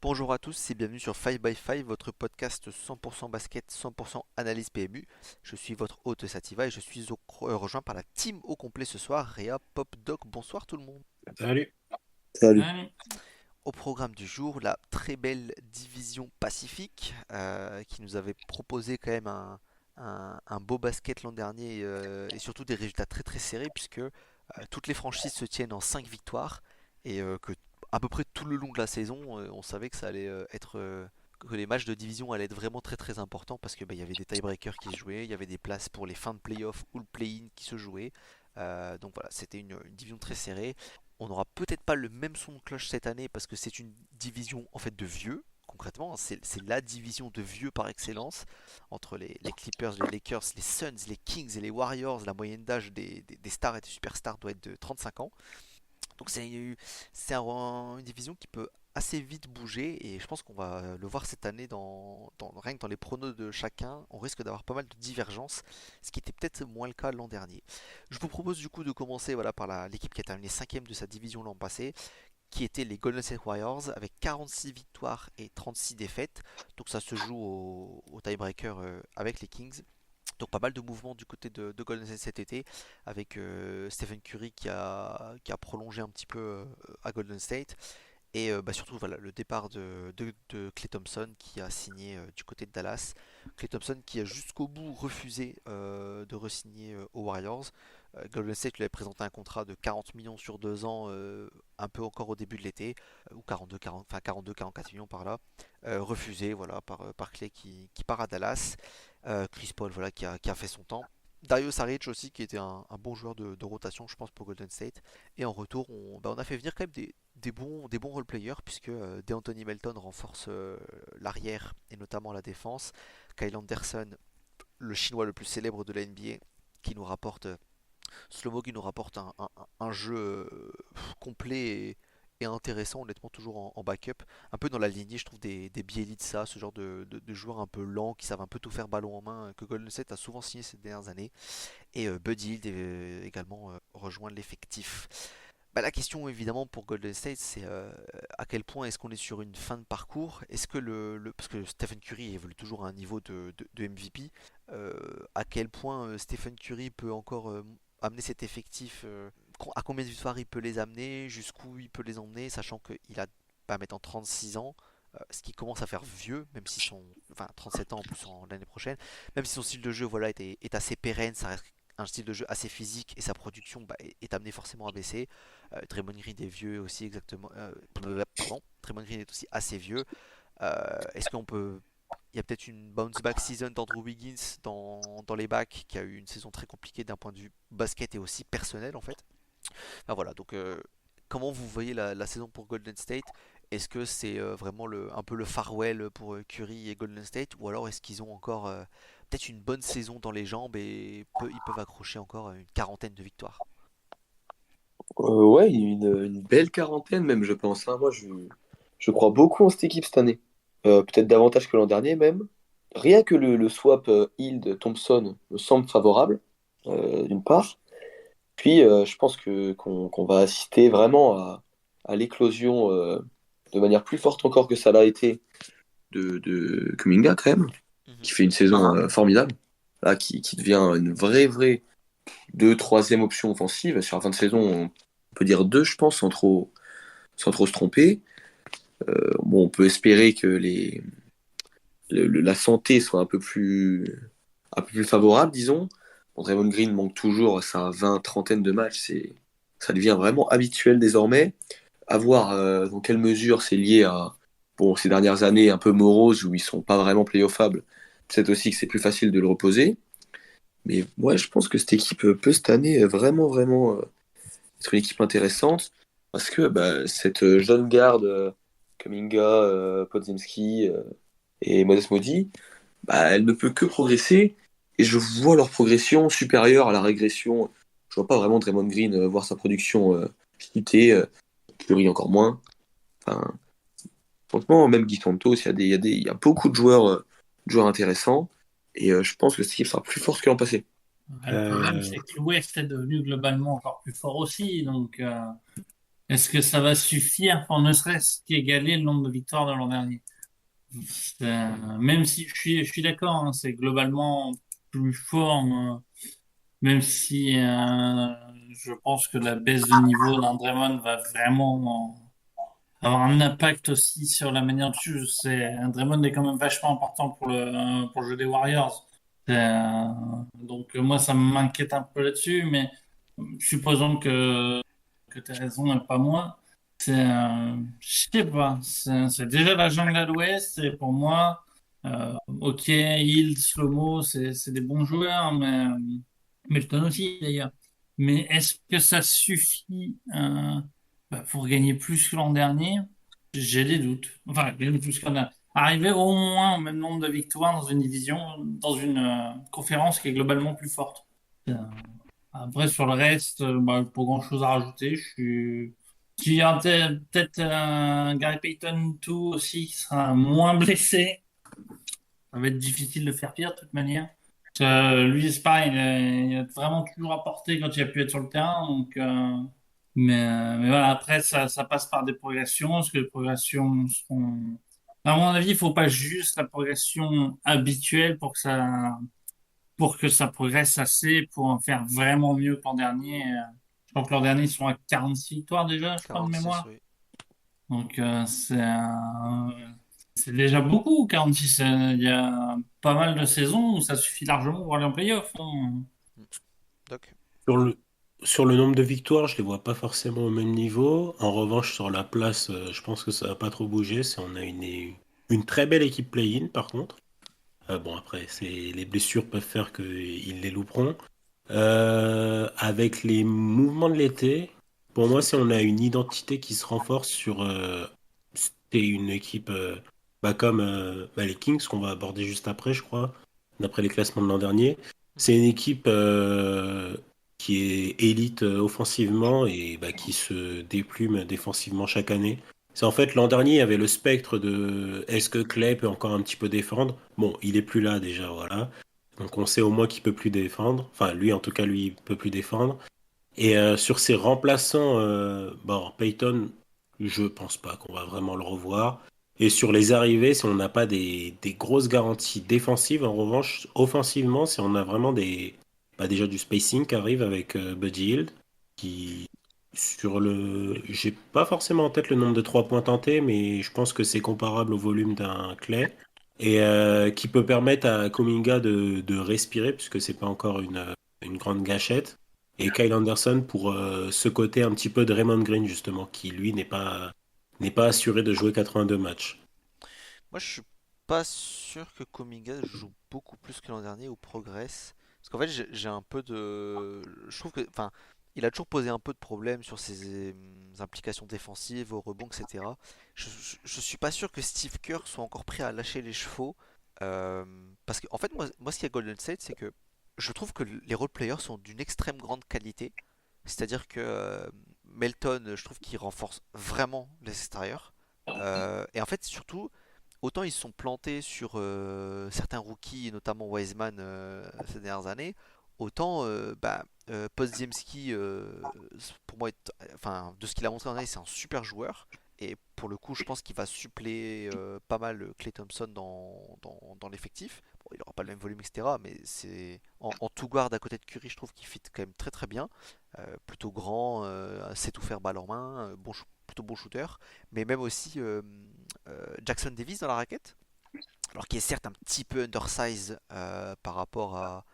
Bonjour à tous et bienvenue sur 5 by 5, votre podcast 100% basket, 100% analyse PMU. Je suis votre hôte Sativa et je suis rejoint par la team au complet ce soir, Réa, Pop, Doc. Bonsoir tout le monde. Salut. Salut. Allez. Au programme du jour, la très belle division Pacifique qui nous avait proposé quand même un beau basket l'an dernier et surtout des résultats très très serrés puisque toutes les franchises se tiennent en 5 victoires et que à peu près tout le long de la saison, on savait que ça allait être que les matchs de division allaient être vraiment très très importants parce que il y avait des tiebreakers qui se jouaient, il y avait des places pour les fins de playoff ou le play-in qui se jouaient. Donc voilà, c'était une division très serrée. On n'aura peut-être pas le même son de cloche cette année parce que c'est une division en fait de vieux. Concrètement, c'est la division de vieux par excellence entre les Clippers, les Lakers, les Suns, les Kings et les Warriors. La moyenne d'âge des stars et des superstars doit être de 35 ans. Donc une division qui peut assez vite bouger et je pense qu'on va le voir cette année rien que dans les pronos de chacun, on risque d'avoir pas mal de divergences, ce qui était peut-être moins le cas l'an dernier. Je vous propose du coup de commencer voilà, par l'équipe qui a terminé 5ème de sa division l'an passé, qui étaient les Golden State Warriors avec 46 victoires et 36 défaites. Donc ça se joue au tiebreaker avec les Kings. Donc pas mal de mouvements du côté de Golden State cet été, avec Stephen Curry qui a prolongé un petit peu à Golden State, et surtout voilà, le départ de Klay Thompson qui a signé du côté de Dallas. Klay Thompson qui a jusqu'au bout refusé de re-signer aux Warriors. Golden State lui avait présenté un contrat de 40 millions sur 2 ans, un peu encore au début de l'été, ou 42, 40, enfin 42, 44 millions par là. Refusé voilà, par Klay qui part à Dallas. Chris Paul voilà, qui a fait son temps. Dario Saric aussi qui était un bon joueur de rotation je pense pour Golden State. Et en retour on a fait venir quand même des bons role-players puisque DeAnthony Melton renforce l'arrière et notamment la défense. Kyle Anderson, le chinois le plus célèbre de la NBA, qui nous rapporte Slomo qui nous rapporte un jeu complet et intéressant, honnêtement, toujours en backup. Un peu dans la lignée, je trouve, des Bielitsa, ce genre de joueurs un peu lents qui savent un peu tout faire ballon en main, que Golden State a souvent signé ces dernières années. Et Buddy Hield également rejoint l'effectif. Bah, la question évidemment pour Golden State, c'est à quel point est-ce qu'on est sur une fin de parcours. Est-ce que parce que Stephen Curry évolue toujours à un niveau de MVP, à quel point Stephen Curry peut encore amener cet effectif, à combien de victoires il peut les amener, jusqu'où il peut les emmener, sachant qu'il a pas maintenant 36 ans, ce qui commence à faire vieux, même si enfin 37 ans en plus l'année prochaine, même si son style de jeu voilà est assez pérenne, ça reste un style de jeu assez physique et sa production est amenée forcément à baisser. Draymond Green est vieux aussi exactement. Pardon, Draymond Green est aussi assez vieux. Est-ce qu'on peut il y a peut-être une bounce back season d'Andrew Wiggins dans les bacs qui a eu une saison très compliquée d'un point de vue basket et aussi personnel en fait. Enfin, voilà, donc comment vous voyez la saison pour Golden State? Est-ce que c'est vraiment un peu le farewell pour Curry et Golden State ou alors est-ce qu'ils ont encore peut-être une bonne saison dans les jambes et ils peuvent accrocher encore une quarantaine de victoires? Ouais, une belle quarantaine même, je pense, hein. Moi, je crois beaucoup en cette équipe cette année. Peut-être davantage que l'an dernier même. Rien que le swap Hield-Thompson me semble favorable, d'une part. Puis, je pense qu'on va assister vraiment à l'éclosion de manière plus forte encore que ça l'a été de Kuminga, quand même, Mhm. qui fait une saison formidable. Là, qui devient une vraie troisième option offensive. Sur la fin de saison, on peut dire deux, je pense, sans trop se tromper. Bon, on peut espérer que la santé soit un peu plus favorable, disons. Bon, Draymond Green manque toujours sa trentaine de matchs. Ça devient vraiment habituel désormais. À voir dans quelle mesure c'est lié à bon, ces dernières années un peu moroses où ils sont pas vraiment playoffables. Peut-être aussi que c'est plus facile de le reposer. Mais ouais, je pense que cette équipe peut cette année vraiment être une équipe intéressante parce que bah, cette jeune garde, Kuminga, Podziemski et Modest Modi, bah, elle ne peut que progresser et je vois leur progression supérieure à la régression. Je vois pas vraiment Draymond Green voir sa production chuter, Curry encore moins. Enfin, franchement, même Guy Santos, il y a beaucoup de joueurs intéressants et je pense que cette équipe sera plus forte que l'an passé. Le problème, Mhm. c'est que l'Ouest est devenu globalement encore plus fort aussi. Donc, est-ce que ça va suffire pour ne serait-ce qu'égaler le nombre de victoires de l'an dernier? Même si je suis d'accord, hein, c'est globalement plus fort, même si je pense que la baisse de niveau d'un Draymond va vraiment avoir un impact aussi sur la manière de jouer. Draymond est quand même vachement important pour le jeu des Warriors. Donc moi, ça m'inquiète un peu là-dessus, mais supposons que tu as raison et pas moi. Je sais pas, c'est déjà la jungle à l'ouest et pour moi, ok, Hill, Slomo, c'est des bons joueurs, mais Melton aussi d'ailleurs. Mais est-ce que ça suffit pour gagner plus que l'an dernier? J'ai des doutes. Enfin, gagner plus que l'an dernier. Arriver au moins au même nombre de victoires dans une division, dans une conférence qui est globalement plus forte. Euh, Après, sur le reste, pas grand-chose à rajouter. Il y a peut-être un Gary Payton 2 aussi qui sera moins blessé. Ça va être difficile de faire pire de toute manière. Lui, c'est pareil, il a vraiment toujours apporté quand il a pu être sur le terrain. Mais voilà, après, ça passe par des progressions. Est-ce que les progressions seront... À mon avis, il faut pas juste la progression habituelle pour que ça progresse assez pour en faire vraiment mieux que l'an dernier. Je crois que l'an dernier, ils sont à 46 victoires déjà, je crois, de 46, mémoire. oui. Donc, c'est déjà beaucoup, 46. Il y a pas mal de saisons où ça suffit largement pour aller en playoff, hein. Mm. Doc. Sur le, sur le nombre de victoires, je les vois pas forcément au même niveau. En revanche, sur la place, je pense que ça va pas trop bouger. On a une très belle équipe play-in, par contre. Bon, après, les blessures peuvent faire qu'ils les louperont. Avec les mouvements de l'été, pour moi, si on a une identité qui se renforce c'était une équipe comme les Kings qu'on va aborder juste après, je crois, d'après les classements de l'an dernier. C'est une équipe qui est élite offensivement et qui se déplume défensivement chaque année. C'est en fait l'an dernier, il y avait le spectre de est-ce que Clay peut encore un petit peu défendre? Bon, il est plus là déjà, voilà. Donc on sait au moins qu'il peut plus défendre. Enfin, lui, en tout cas, lui, il peut plus défendre. Et sur ses remplaçants, bon, Peyton, je pense pas qu'on va vraiment le revoir. Et sur les arrivées, si on n'a pas des grosses garanties défensives, en revanche, offensivement, si on a vraiment déjà du spacing qui arrive avec Buddy Hield, qui j'ai pas forcément en tête le nombre de 3 points tentés, mais je pense que c'est comparable au volume d'un Clay et qui peut permettre à Kuminga de respirer puisque c'est pas encore une grande gâchette. Et Kyle Anderson pour ce côté un petit peu de Raymond Green justement, qui lui n'est pas assuré de jouer 82 matchs. Moi, je suis pas sûr que Kuminga joue beaucoup plus que l'an dernier ou progresse. Parce qu'en fait, j'ai un peu de. Je trouve que. Enfin, il a toujours posé un peu de problèmes sur ses implications défensives, au rebond, etc. Je suis pas sûr que Steve Kerr soit encore prêt à lâcher les chevaux. Parce que, en fait, moi, ce qu'il y a à Golden State, c'est que je trouve que les role-players sont d'une extrême grande qualité. C'est-à-dire que Melton, je trouve qu'il renforce vraiment les extérieurs. Et en fait, surtout, autant ils se sont plantés sur certains rookies, notamment Wiseman ces dernières années, autant Podziemski, pour moi, enfin, de ce qu'il a montré en année, c'est un super joueur. Et pour le coup, je pense qu'il va suppléer pas mal Klay Thompson dans l'effectif. Bon, il n'aura pas le même volume, etc. Mais en tout guard à côté de Curry, je trouve qu'il fit quand même très très bien. Plutôt grand, sait tout faire balle en main, plutôt bon shooter. Mais même aussi Jackson Davis dans la raquette, alors qui est certes un petit peu undersize par rapport à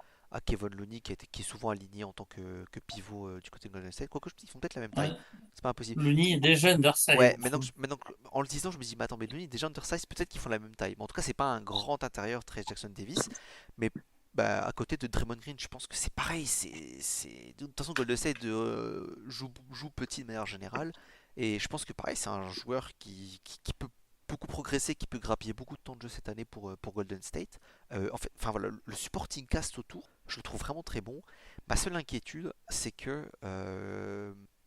Kevin Looney qui est souvent aligné en tant que pivot du côté de Golden State. Quoique ils font peut-être la même taille, Ouais. c'est pas impossible. Looney est déjà undersized, Ouais, je maintenant, trouve. en le disant, je me dis, mais attends, mais Looney est déjà undersize, peut-être qu'ils font la même taille. Mais en tout cas, c'est pas un grand intérieur très Jackson Davis. Mais à côté de Draymond Green, je pense que c'est pareil. De toute façon, Golden State joue petit de manière générale. Et je pense que pareil, c'est un joueur qui peut beaucoup progresser, qui peut grappiller beaucoup de temps de jeu cette année pour Golden State. En fait, enfin voilà, le supporting cast autour, je le trouve vraiment très bon. Ma seule inquiétude, c'est que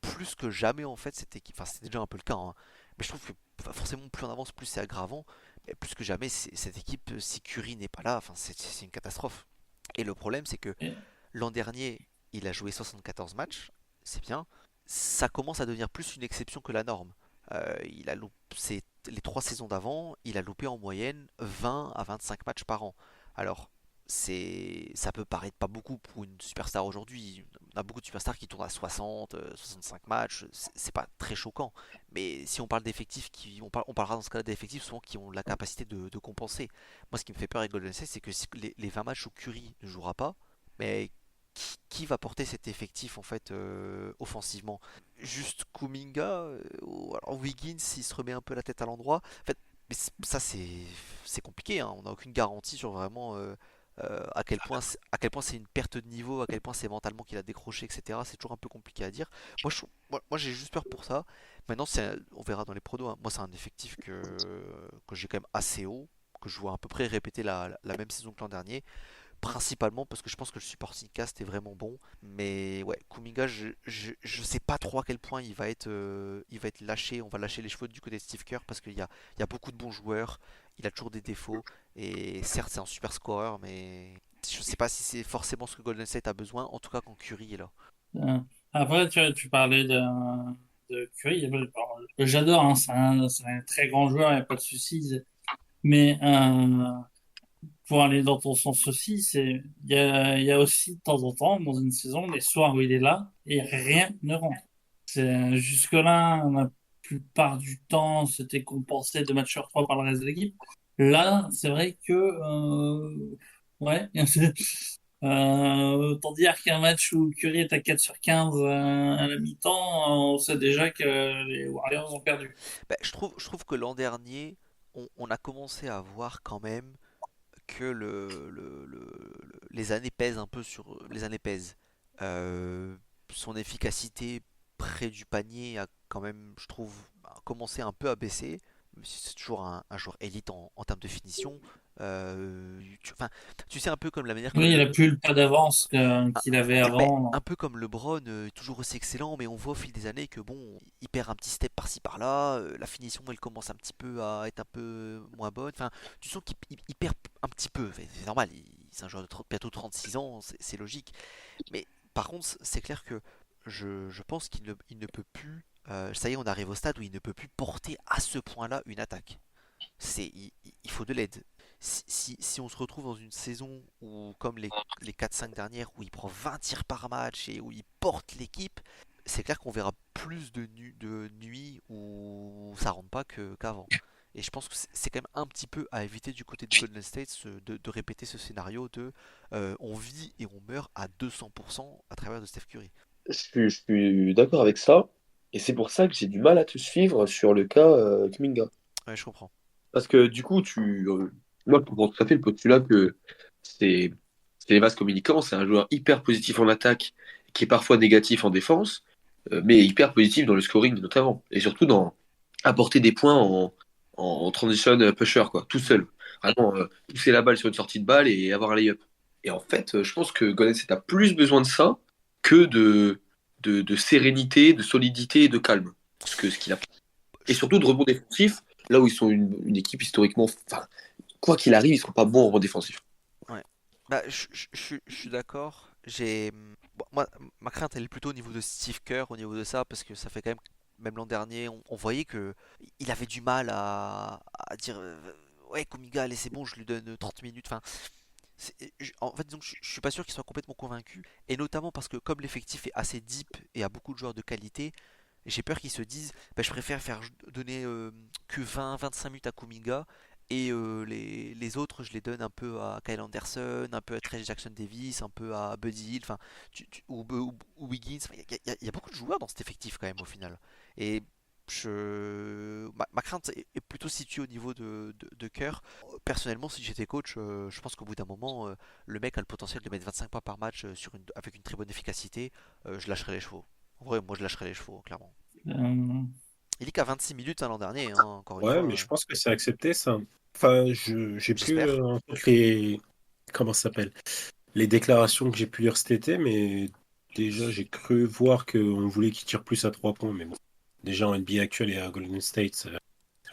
plus que jamais en fait cette équipe, enfin c'est déjà un peu le cas, hein, mais je trouve que forcément plus on avance, plus c'est aggravant. Mais plus que jamais, cette équipe, si Curry n'est pas là, enfin c'est une catastrophe. Et le problème, c'est que Et- l'an dernier, il a joué 74 matchs, c'est bien. ça commence à devenir plus une exception que la norme. Les 3 saisons d'avant, il a loupé en moyenne 20 à 25 matchs par an. Alors, ça peut paraître pas beaucoup pour une superstar aujourd'hui. On a beaucoup de superstars qui tournent à 60, 65 matchs. C'est pas très choquant. Mais si on parle d'effectifs, on parlera dans ce cas-là d'effectifs souvent qui ont la capacité de compenser. Moi, ce qui me fait peur avec Golden State, c'est que si les 20 matchs où Curry ne jouera pas, mais qui va porter cet effectif en fait offensivement? Juste Kuminga ou alors Wiggins s'il se remet un peu la tête à l'endroit. En fait, mais ça c'est compliqué, hein. On n'a aucune garantie sur vraiment à quel point c'est une perte de niveau, à quel point c'est mentalement qu'il a décroché, etc. C'est toujours un peu compliqué à dire. Moi, j'ai juste peur pour ça. Maintenant, on verra dans les pronos, hein. Moi, c'est un effectif que j'ai quand même assez haut, que je vois à peu près répéter la même saison que l'an dernier. Principalement parce que je pense que le supporting cast est vraiment bon. Mais ouais, Kuminga, je sais pas trop à quel point il va être lâché. On va lâcher les chevaux du côté de Steve Kerr parce qu'il y a beaucoup de bons joueurs. Il a toujours des défauts. Et certes, c'est un super scoreur, mais je sais pas si c'est forcément ce que Golden State a besoin. En tout cas, quand Curry est là. Euh, Après, tu parlais de Curry. Bon, j'adore, hein, c'est un très grand joueur, il n'y a pas de souci. Mais pour aller dans ton sens aussi, il y a aussi de temps en temps, dans une saison, des soirs où il est là et rien ne rentre. Jusque-là, la plupart du temps, c'était compensé de match sur trois par le reste de l'équipe. Là, c'est vrai que, ouais, autant dire qu'un match où Curry est à 4 sur 15 à la mi-temps, on sait déjà que les Warriors ont perdu. Bah, je trouve que l'an dernier, on a commencé à voir quand même que les années pèsent un peu sur les années pèsent. Euh, Son efficacité près du panier a quand même, je trouve, commencé un peu à baisser. Même si c'est toujours un joueur élite en termes de finition. Enfin, tu sais un peu comme la manière que Oui, il a plus le pas d'avance qu'il avait Ouais, ben, avant. un peu comme LeBron, toujours aussi excellent, mais on voit au fil des années que bon, il perd un petit step par-ci par-là, la finition elle commence un petit peu à être un peu moins bonne. Enfin, tu sens qu'il perd un petit peu. Enfin, c'est normal, c'est un joueur de bientôt 36 ans, c'est logique. Mais par contre, c'est clair que je pense qu'il ne peut plus. Ça y est, on arrive au stade où il ne peut plus porter à ce point-là une attaque. Il faut de l'aide. Si on se retrouve dans une saison où, comme les 4-5 dernières, où il prend 20 tirs par match et où il porte l'équipe, c'est clair qu'on verra plus de nuits où ça rentre pas qu'avant. Et je pense que c'est quand même un petit peu à éviter du côté de Golden State de répéter ce scénario de on vit et on meurt à 200% à travers de Steph Curry. Je suis d'accord avec ça. Et c'est pour ça que j'ai du mal à te suivre sur le cas Kuminga. Ouais, je comprends. Parce que du coup, moi, je comprends tout à fait le postulat que c'est c'est les vases communicants. C'est un joueur hyper positif en attaque, qui est parfois négatif en défense, mais hyper positif dans le scoring notamment. Et surtout dans apporter des points en transition pusher, quoi, tout seul. Vraiment, pousser la balle sur une sortie de balle et avoir un lay-up. Et en fait, je pense que Golden State a plus besoin de ça que de sérénité, de solidité et de calme. Ce qu'il a. Et Je- surtout de rebond défensif, là où ils sont une équipe historiquement. Enfin, quoi qu'il arrive, ils ne seront pas bons en rebond défensif. Ouais. Bah, je suis d'accord. Bon, moi, ma crainte, elle est plutôt au niveau de Steve Kerr, au niveau de ça, parce que ça fait quand même l'an dernier, on voyait que il avait du mal à dire ouais, Kuminga, allez, c'est bon, je lui donne 30 minutes. Enfin, en fait, donc, je suis pas sûr qu'il soit complètement convaincu, et notamment parce que comme l'effectif est assez deep et a beaucoup de joueurs de qualité, j'ai peur qu'ils se disent bah, je préfère donner que 20-25 minutes à Kuminga et les autres je les donne un peu à Kyle Anderson, un peu à Trey Jackson Davis, un peu à Buddy Hill, enfin, ou Wiggins. Enfin, il y a beaucoup de joueurs dans cet effectif quand même au final. Et ma crainte est plutôt située au niveau de Kerr. Personnellement, si j'étais coach, je pense qu'au bout d'un moment, le mec a le potentiel de mettre 25 points par match avec une très bonne efficacité. Je lâcherais les chevaux. En vrai, moi je lâcherais les chevaux, clairement. Euh, Il est qu'à 26 minutes hein, l'an dernier, hein, encore une Ouais, fois. mais je pense que c'est accepté ça. Enfin, j'ai plus J'espère. en tête les. Comment ça s'appelle? Les déclarations que j'ai pu lire cet été, mais déjà, j'ai cru voir qu'on voulait qu'il tire plus à 3 points. Mais bon, déjà en NBA actuel et à Golden State,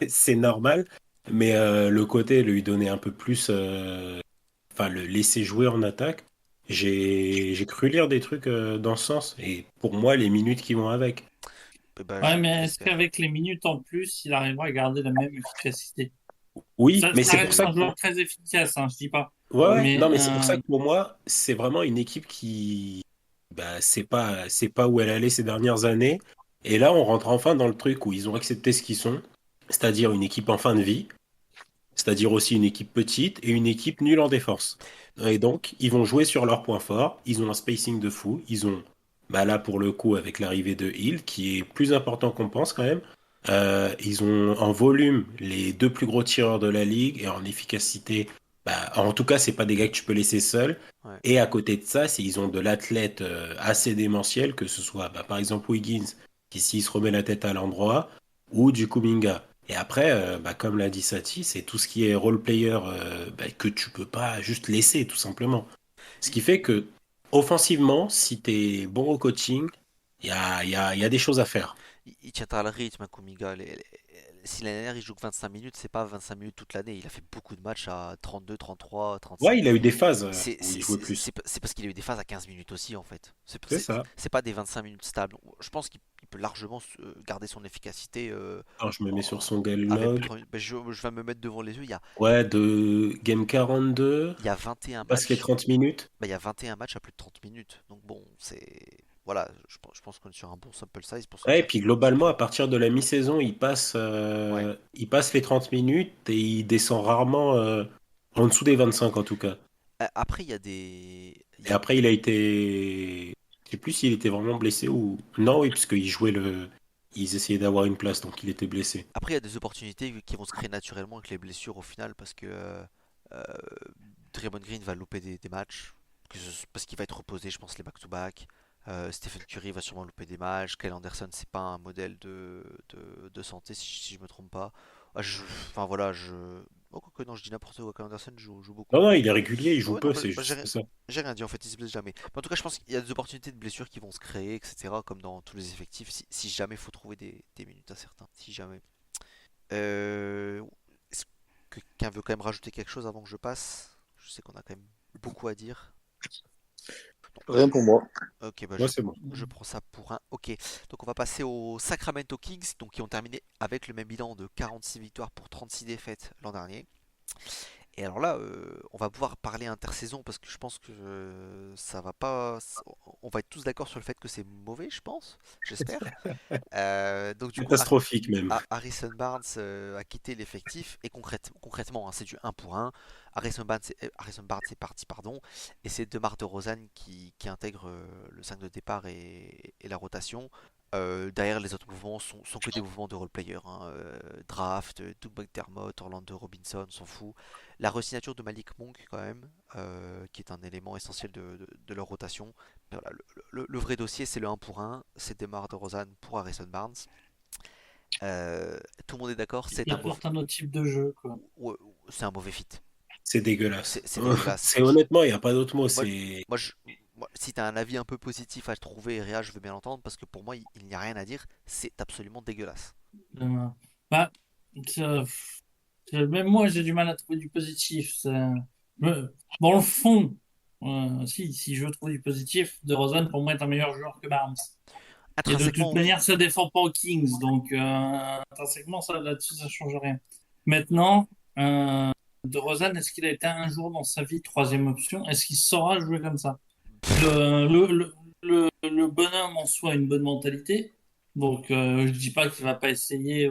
c'est normal. Mais le côté, lui donner un peu plus. Enfin, le laisser jouer en attaque. J'ai cru lire des trucs dans ce sens. Et pour moi, les minutes qui vont avec. Eh ben, Ouais, mais est-ce j'espère. qu'avec les minutes en plus, il arrivera à garder la même efficacité? Oui, mais Ça c'est pour reste ça un que joueur très efficace, hein, je dis pas. ouais, ouais, Mais non, mais c'est pour ça que pour moi, c'est vraiment une équipe qui, bah, c'est pas où elle allait ces dernières années. Et là, on rentre enfin dans le truc où ils ont accepté ce qu'ils sont, c'est-à-dire une équipe en fin de vie, c'est-à-dire aussi une équipe petite et une équipe nulle en défense. Et donc, ils vont jouer sur leurs points forts. Ils ont un spacing de fou. Ils ont, bah là pour le coup, avec l'arrivée de Hill, qui est plus important qu'on pense quand même. Ils ont en volume les deux plus gros tireurs de la ligue et en efficacité. Bah, en tout cas, c'est pas des gars que tu peux laisser seuls. Ouais. Et à côté de ça, ils ont de l'athlète assez démentiel, que ce soit bah, par exemple Wiggins, qui s'il se remet la tête à l'endroit, ou du Kuminga. Et après, bah, comme l'a dit Sati, c'est tout ce qui est role player bah, que tu peux pas juste laisser, tout simplement. Ce Il, qui fait que, offensivement, si tu es bon au coaching, il y a des choses à faire. il tiendra le rythme, hein, Kuminga. Si l'année dernière il joue que 25 minutes, c'est pas 25 minutes toute l'année. Il a fait beaucoup de matchs à 32, 33, Ouais, 35. il a eu des phases C'est où il c'est- jouait c'est- plus. c'est pas- c'est parce qu'il a eu des phases à 15 minutes aussi, en fait. C'est ça. C'est pas des 25 minutes stables. Je pense qu'il peut largement garder son efficacité Alors, je me mets sur en- son game avec log. ben, je vais me mettre devant les yeux. Ouais, de game 42, Il y a 21 basket matchs. 30 minutes. Ben, il y a 21 matchs à plus de 30 minutes. Donc bon, c'est. Voilà, je pense qu'on est sur un bon sample size pour se Ouais, et dire puis qu'il globalement, à fait. partir de la mi-saison, Ouais. il passe les 30 minutes et il descend rarement en dessous des 25 en tout cas. Après, il y a des. Et après, il a été. Je sais plus s'il était vraiment blessé ou. Non, oui, puisqu'il jouait le. Ils essayaient d'avoir une place, donc il était blessé. Après, il y a des opportunités qui vont se créer naturellement avec les blessures au final parce que euh, Draymond Green va louper des matchs parce qu'il va être reposé, je pense, les back-to-back. Stephen Curry va sûrement louper des matchs. Kyle Anderson, c'est pas un modèle de santé si je me trompe pas. Enfin voilà, Oh, quoique, non, je dis n'importe quoi. Kyle Anderson joue Non, beaucoup. non, il est régulier, il joue Ouais, non, peu, c'est bah, juste ça. j'ai rien dit en fait, il se blesse jamais. Mais en tout cas, je pense qu'il y a des opportunités de blessures qui vont se créer, etc. Comme dans tous les effectifs, si jamais il faut trouver des minutes à certains. Si jamais. Euh, Est-ce que quelqu'un veut quand même rajouter quelque chose avant que je passe? Je sais qu'on a quand même beaucoup à dire. Non, Rien pour moi. ok, bah Moi, c'est bon. je prends ça pour un. Ok, donc on va passer aux Sacramento Kings, donc qui ont terminé avec le même bilan de 46 victoires pour 36 défaites l'an dernier. Et alors là, on va pouvoir parler intersaison parce que je pense que ça va pas. On va être tous d'accord sur le fait que c'est mauvais, je pense. J'espère. Donc du coup, Catastrophique même. Harrison Barnes a quitté l'effectif et concrètement, hein, c'est du 1 pour 1. Harrison Barnes est parti, pardon, et c'est DeMar DeRozan qui intègre le 5 de départ et la rotation. Derrière, les autres mouvements sont que des mouvements de role-player, hein. Draft, Doug McDermott, Orlando Robinson, on s'en fout. La resignature de Malik Monk, quand même, qui est un élément essentiel de leur rotation. Mais voilà, le vrai dossier, c'est le 1 pour 1, c'est DeMar DeRozan pour Harrison Barnes. Tout le monde est d'accord, il apporte un autre type de jeu, quoi. ouais, c'est un mauvais fit. C'est dégueulasse. C'est dégueulasse. C'est honnêtement, il n'y a pas d'autre mot. Moi, C'est. moi, je- si tu as un avis un peu positif à trouver, Réa, je veux bien l'entendre parce que pour moi, il n'y a rien à dire. C'est absolument dégueulasse. Euh, bah, ça- même moi, j'ai du mal à trouver du positif. Dans le fond, si je veux trouver du positif, DeRozan, pour moi, est un meilleur joueur que Barnes. Et de toute Intrinsèquement, oui. manière, ça défend pas aux Kings, donc intrinsèquement, ça, là-dessus, ça change rien. Maintenant, DeRozan, est-ce qu'il a été un jour dans sa vie troisième option? Est-ce qu'il saura jouer comme ça? Le, le, le, le bonhomme en soi a une bonne mentalité, donc je dis pas qu'il va pas essayer,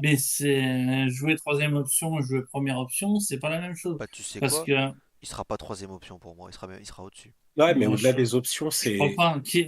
mais c'est jouer troisième option, jouer première option, c'est pas la même chose. Bah, tu sais Parce quoi? que Il sera pas troisième option pour moi. Il sera au-dessus. Ouais, mais moi, au-delà des options, je crois c'est. pas. Qui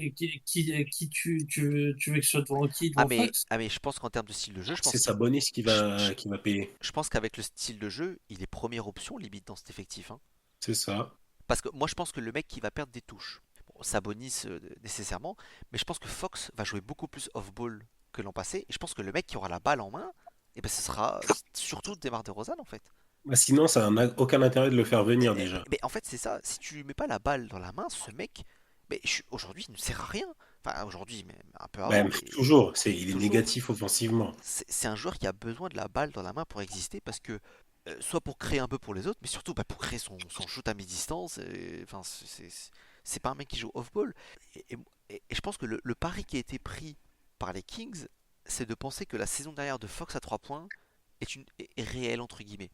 tu veux que ce soit devant qui? Devant Fox? Mais je pense qu'en termes de style de jeu, C'est Sabonis je- je- qui va payer. je pense qu'avec le style de jeu, il est première option limite dans cet effectif, hein. C'est ça. Parce que moi, je pense que le mec qui va perdre des touches, bon, Sabonis nécessairement, mais je pense que Fox va jouer beaucoup plus off-ball que l'an passé. Et je pense que le mec qui aura la balle en main, et ben, ce sera surtout DeMar DeRozan en fait. Bah, sinon, ça n'a aucun intérêt de le faire venir déjà. Mais en fait, c'est ça. Si tu lui mets pas la balle dans la main, ce mec, mais aujourd'hui, il ne sert à rien. Enfin, aujourd'hui, mais un peu avant, Même mais toujours, il est toujours. négatif offensivement. C'est un joueur qui a besoin de la balle dans la main pour exister parce que soit pour créer un peu pour les autres, mais surtout pour créer son shoot à mi-distance. Enfin, c'est pas un mec qui joue off-ball. Et, et- et je pense que le pari qui a été pris par les Kings, c'est de penser que la saison dernière de Fox à 3 points est réelle, entre guillemets.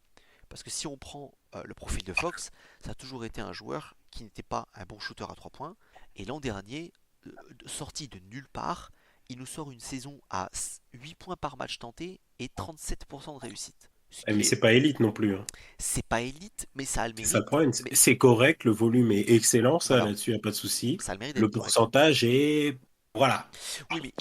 Parce que si on prend le profil de Fox, ça a toujours été un joueur qui n'était pas un bon shooter à 3 points. Et l'an dernier, sorti de nulle part, il nous sort une saison à 8 points par match tenté et 37% de réussite. Ce Mais qui est, c'est pas élite non plus, hein. c'est pas élite, mais ça a le C'est ça le mérite. problème. Mais C'est correct, le volume est excellent, ça voilà, là-dessus, y a pas de souci. ça a le mérite Le d'être correct. pourcentage est. Voilà. Oui, mais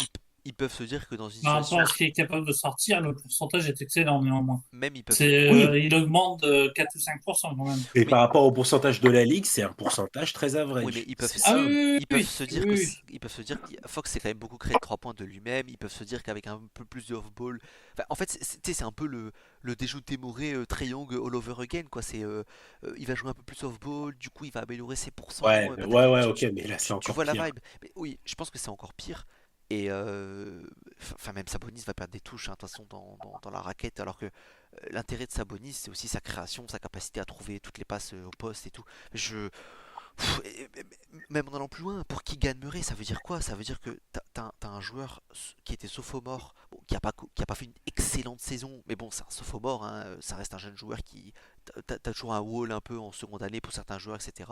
ils peuvent se dire que dans une Par rapport à situation, ce qu'il est capable de sortir, le pourcentage est excellent néanmoins. même ils peuvent se, C'est, Oui. il augmente de 4 ou 5% quand même. Et mais par rapport au pourcentage de la ligue, c'est un pourcentage très oui, mais average. C'est Ah ça. oui, ils peuvent oui, se oui, dire oui, oui. ils peuvent se dire que Fox s'est quand même beaucoup créé de 3 points de lui-même. Ils peuvent se dire qu'avec un peu plus de off-ball, enfin, en fait, tu sais, c'est un peu le déjouté Moré Trae Young all over again, quoi. Il va jouer un peu plus off-ball, du coup, il va améliorer ses pourcents. Ouais, ouais, ouais, ok, mais là c'est Tu encore vois la pire. vibe. Mais oui, je pense que c'est encore pire. Et enfin, même Sabonis va perdre des touches, hein, de toute façon, dans la raquette. Alors que l'intérêt de Sabonis, c'est aussi sa création, sa capacité à trouver toutes les passes au poste et tout. Je, Même en allant plus loin, pour qui gagne Murray, ça veut dire quoi? Ça veut dire que t'as un joueur qui était sophomore, bon, qui a pas fait une excellente saison, mais bon, c'est un sophomore, hein, ça reste un jeune joueur qui. T'as toujours un wall un peu en seconde année pour certains joueurs, etc.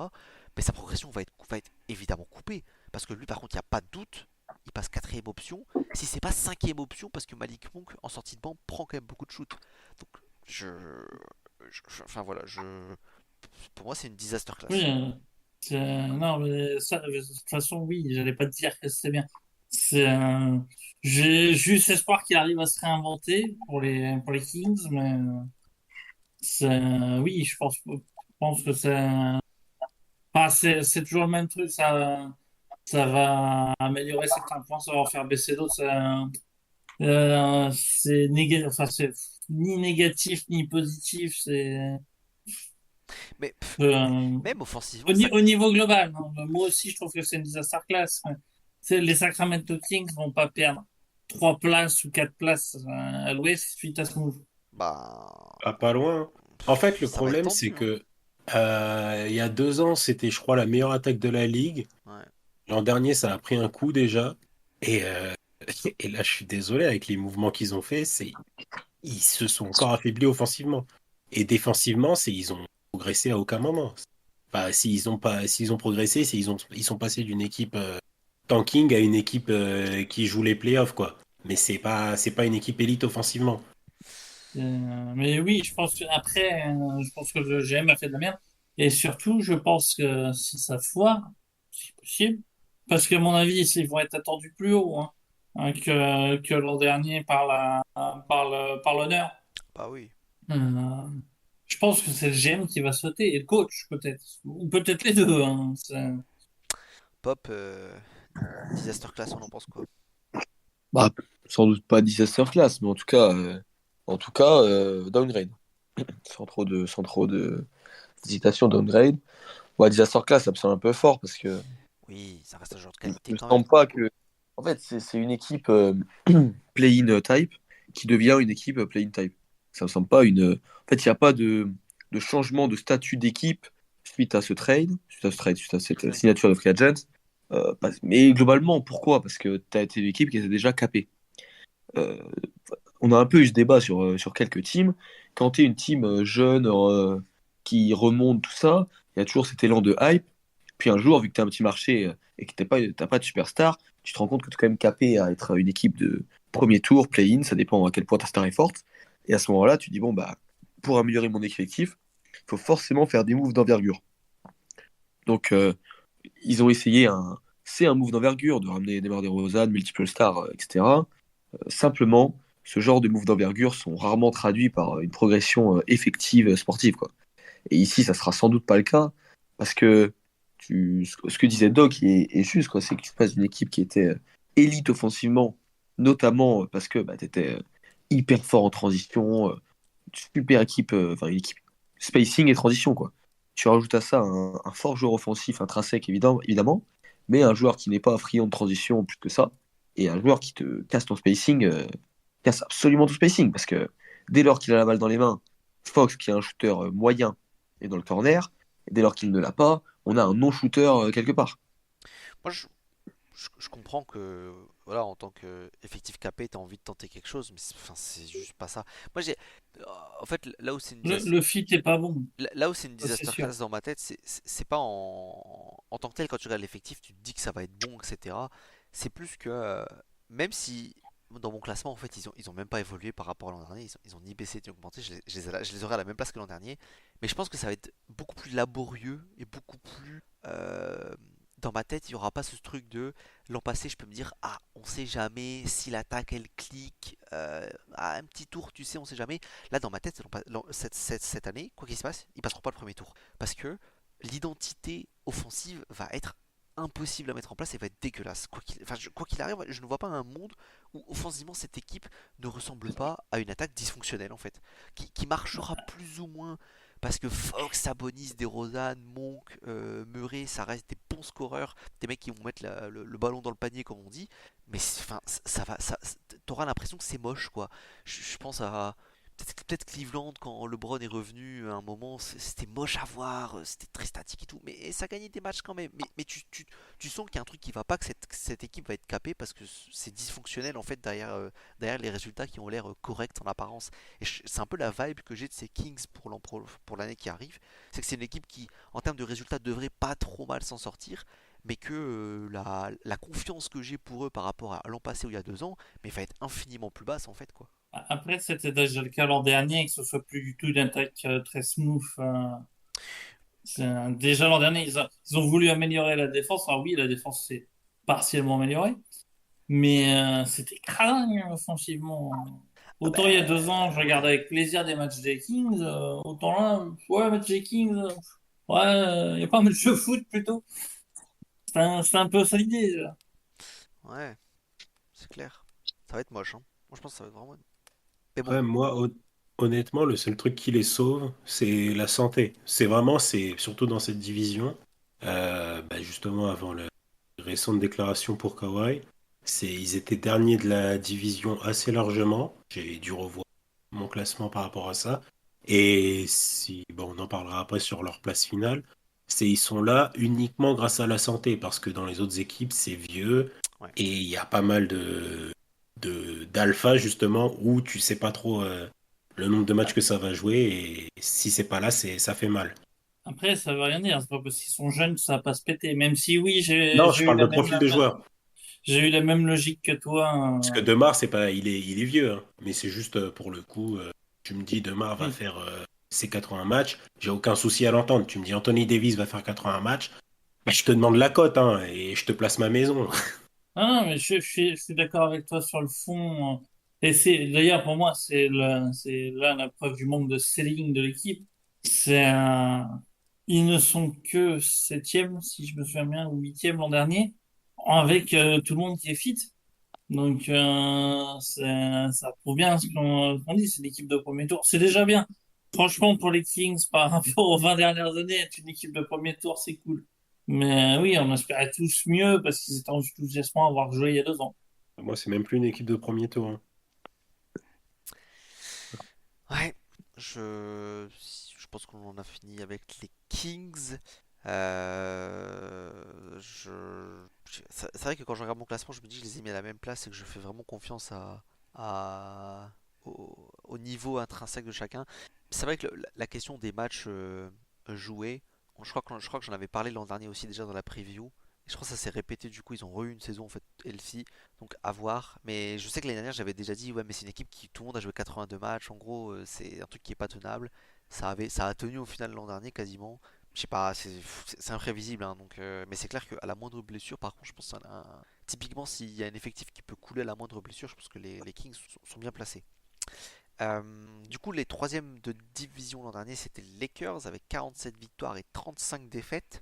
Mais sa progression va être évidemment coupée. Parce que lui, par contre, il n'y a pas de doute, il passe quatrième option. Si c'est pas cinquième option, parce que Malik Monk, en sortie de banc, prend quand même beaucoup de shoots. Donc, enfin voilà, pour moi, c'est une disaster Oui, class. non, mais ça, de toute façon, oui, j'allais pas te dire que c'était bien. J'ai juste espoir qu'il arrive à se réinventer pour les Kings, mais oui, je pense que c'est toujours le même truc. Ça va améliorer certains points, ça va en faire baisser d'autres. Enfin, c'est ni négatif ni positif. Mais Euh, même offensivement, Au niveau global, non, moi aussi, je trouve que c'est une disaster class. Ouais. Les Sacramento Kings vont pas perdre 3 places ou 4 places à l'Ouest suite à ce move. bah, Ah, pas loin. En fait, le ça va être problème, c'est tendu, hein. que il y a 2 ans, c'était, je crois, la meilleure attaque de la ligue. Ouais. L'an dernier, ça a pris un coup déjà. Et, et là, je suis désolé, avec les mouvements qu'ils ont fait, ils se sont encore affaiblis offensivement. Et défensivement, ils ont progressé à aucun moment. Enfin, s'ils ont progressé, ils sont passés d'une équipe tanking à une équipe qui joue les playoffs, quoi. Mais c'est pas une équipe élite offensivement. Mais oui, je pense que le GM a fait de la merde. Et surtout, je pense que si ça foire, c'est possible, parce qu'à mon avis, ils vont être attendus plus haut que l'an dernier par l'honneur. Bah oui. Euh, je pense que c'est le GM qui va sauter, et le coach peut-être, ou peut-être les deux. Hein. Pop, disaster class, on en pense quoi? Bah, sans doute pas disaster class, mais en tout cas, downgrade. Sans trop de d'hésitation, downgrade. Ouais, disaster class, ça me semble un peu fort parce que Oui, ça reste un joueur de je qualité me quand même. sens pas que. En fait, c'est une équipe play-in type qui devient une équipe play-in type. Ça me semble pas une. En fait, il n'y a pas de changement de statut d'équipe suite à cette signature de free agent. Mais globalement, pourquoi? Parce que tu as été une équipe qui était déjà capée. Euh, on a un peu eu ce débat sur quelques teams. Quand tu es une team jeune qui remonte tout ça, il y a toujours cet élan de hype. Puis un jour, vu que tu as un petit marché et que t'as pas de superstar, tu te rends compte que tu es quand même capé à être une équipe de premier tour, play-in, ça dépend à quel point ta star est forte. Et à ce moment-là, tu dis, bon, bah, pour améliorer mon effectif, il faut forcément faire des moves d'envergure. Donc, ils ont essayé c'est un move d'envergure de ramener DeMar DeRozan, multiple stars, etc. Simplement, ce genre de moves d'envergure sont rarement traduits par une progression effective sportive, quoi. Et ici, ça sera sans doute pas le cas, parce que ce que disait Doc est juste, quoi. C'est que tu passes d'une équipe qui était élite offensivement, notamment parce que bah, tu étais hyper fort en transition, super équipe, enfin une équipe spacing et transition, quoi. Tu rajoutes à ça un fort joueur offensif intrinsèque, évidemment, mais un joueur qui n'est pas friand de transition plus que ça, et un joueur qui te casse ton spacing, casse absolument ton spacing, parce que dès lors qu'il a la balle dans les mains, Fox, qui est un shooter moyen, est dans le corner. Et dès lors qu'il ne l'a pas, on a un non-shooter quelque part. Moi, je comprends que, voilà, en tant qu'effectif capé, t'as envie de tenter quelque chose, mais enfin, c'est juste pas ça. Moi, en fait, là où c'est une Le fit est pas bon, là où c'est une ça, c'est disaster sûr. class dans ma tête, c'est pas en tant que tel, quand tu regardes l'effectif, tu te dis que ça va être bon, etc. C'est plus que, même si dans mon classement, en fait, ils ont même pas évolué par rapport à l'an dernier, ils ont ni baissé ni augmenté, je les aurais à la même place que l'an dernier, mais je pense que ça va être beaucoup plus laborieux et beaucoup plus. Dans ma tête, il y aura pas ce truc de l'an passé, je peux me dire, ah, on sait jamais si l'attaque elle clique, à un petit tour, tu sais, on sait jamais. Là, dans ma tête, cette année, quoi qu'il se passe, ils passeront pas le premier tour. Parce que l'identité offensive va être impossible à mettre en place et va être dégueulasse. Quoi qu'il arrive, je ne vois pas un monde où offensivement cette équipe ne ressemble pas à une attaque dysfonctionnelle en fait. Qui marchera plus ou moins parce que Fox, Sabonis, DeRozan, Monk, Murray, ça reste des bons scoreurs, des mecs qui vont mettre le ballon dans le panier comme on dit. Mais enfin, t'auras l'impression que c'est moche quoi. Je pense à peut-être Cleveland quand LeBron est revenu à un moment, c'était moche à voir, c'était très statique et tout, mais ça gagnait des matchs quand même. Mais tu sens qu'il y a un truc qui va pas, que cette équipe va être capée parce que c'est dysfonctionnel en fait derrière les résultats qui ont l'air corrects en apparence. Et c'est un peu la vibe que j'ai de ces Kings pour l'année qui arrive, c'est que c'est une équipe qui, en termes de résultats, devrait pas trop mal s'en sortir, mais que la confiance que j'ai pour eux par rapport à l'an passé ou il y a 2 ans, mais va être infiniment plus basse en fait quoi. Après, c'était déjà le cas l'an dernier, que ce soit plus du tout une attaque très smooth. Déjà l'an dernier, ils ont voulu améliorer la défense. Alors oui, la défense s'est partiellement améliorée, mais c'était crâne offensivement. Ah Autant il y a 2 ans, je ben regardais ouais. avec plaisir des matchs des Kings, autant là, ouais, match des Kings, ouais, il n'y a pas un match de foot plutôt. C'est un peu ça l'idée, là. Ouais, c'est clair. Ça va être moche, hein. Moi, je pense que ça va être vraiment. Mais bon, Ouais, moi, honnêtement, le seul truc qui les sauve, c'est la santé. C'est vraiment, c'est surtout dans cette division, justement avant la récente déclaration pour Kawhi, ils étaient derniers de la division assez largement. J'ai dû revoir mon classement par rapport à ça. Et si, bon, on en parlera après sur leur place finale. Ils sont là uniquement grâce à la santé, parce que dans les autres équipes, c'est vieux ouais. et il y a pas mal d'alpha justement où tu sais pas trop le nombre de matchs que ça va jouer et si c'est pas là, ça fait mal. Après, ça veut rien dire. C'est pas parce qu'ils sont jeunes que ça va pas se péter. Même si oui, Non, je j'ai eu parle de profil de joueur. j'ai eu la même logique que toi. Parce que Demar, c'est pas, il est vieux, hein. Mais c'est juste pour le coup, tu me dis Demar va Oui. faire ses 80 matchs, j'ai aucun souci à l'entendre. Tu me dis Anthony Davis va faire 80 matchs, bah, je te demande la cote hein, et je te place ma maison. Ah non, mais je suis d'accord avec toi sur le fond. Et c'est d'ailleurs pour moi, c'est là la preuve du manque de selling de l'équipe. Ils ne sont que septième, si je me souviens bien, ou huitième l'an dernier, avec tout le monde qui est fit. Donc ça prouve bien qu'on dit, c'est l'équipe de premier tour. C'est déjà bien. Franchement, pour les Kings, par rapport aux 20 dernières années, être une équipe de premier tour, c'est cool. Mais oui, on espérait tous mieux parce qu'ils étaient enthousiasmants à avoir joué il y a 2 ans. Moi, c'est même plus une équipe de premier tour, hein. Ouais, je pense qu'on en a fini avec les Kings. C'est vrai que quand je regarde mon classement, je me dis que je les ai mis à la même place et que je fais vraiment confiance au niveau intrinsèque de chacun. C'est vrai que la question des matchs joués, je crois que j'en avais parlé l'an dernier aussi déjà dans la preview. Et je crois que ça s'est répété du coup, ils ont eu une saison en fait healthy, donc à voir. Mais je sais que l'année dernière j'avais déjà dit ouais mais c'est une équipe qui tout le monde a joué 82 matchs, en gros c'est un truc qui est pas tenable. Ça a tenu au final l'an dernier quasiment. Je sais pas, c'est imprévisible hein, donc, mais c'est clair qu'à la moindre blessure, par contre je pense typiquement s'il y a un effectif qui peut couler à la moindre blessure, je pense que les Kings sont bien placés. Du coup, les troisièmes de division l'an dernier, c'était les Lakers avec 47 victoires et 35 défaites.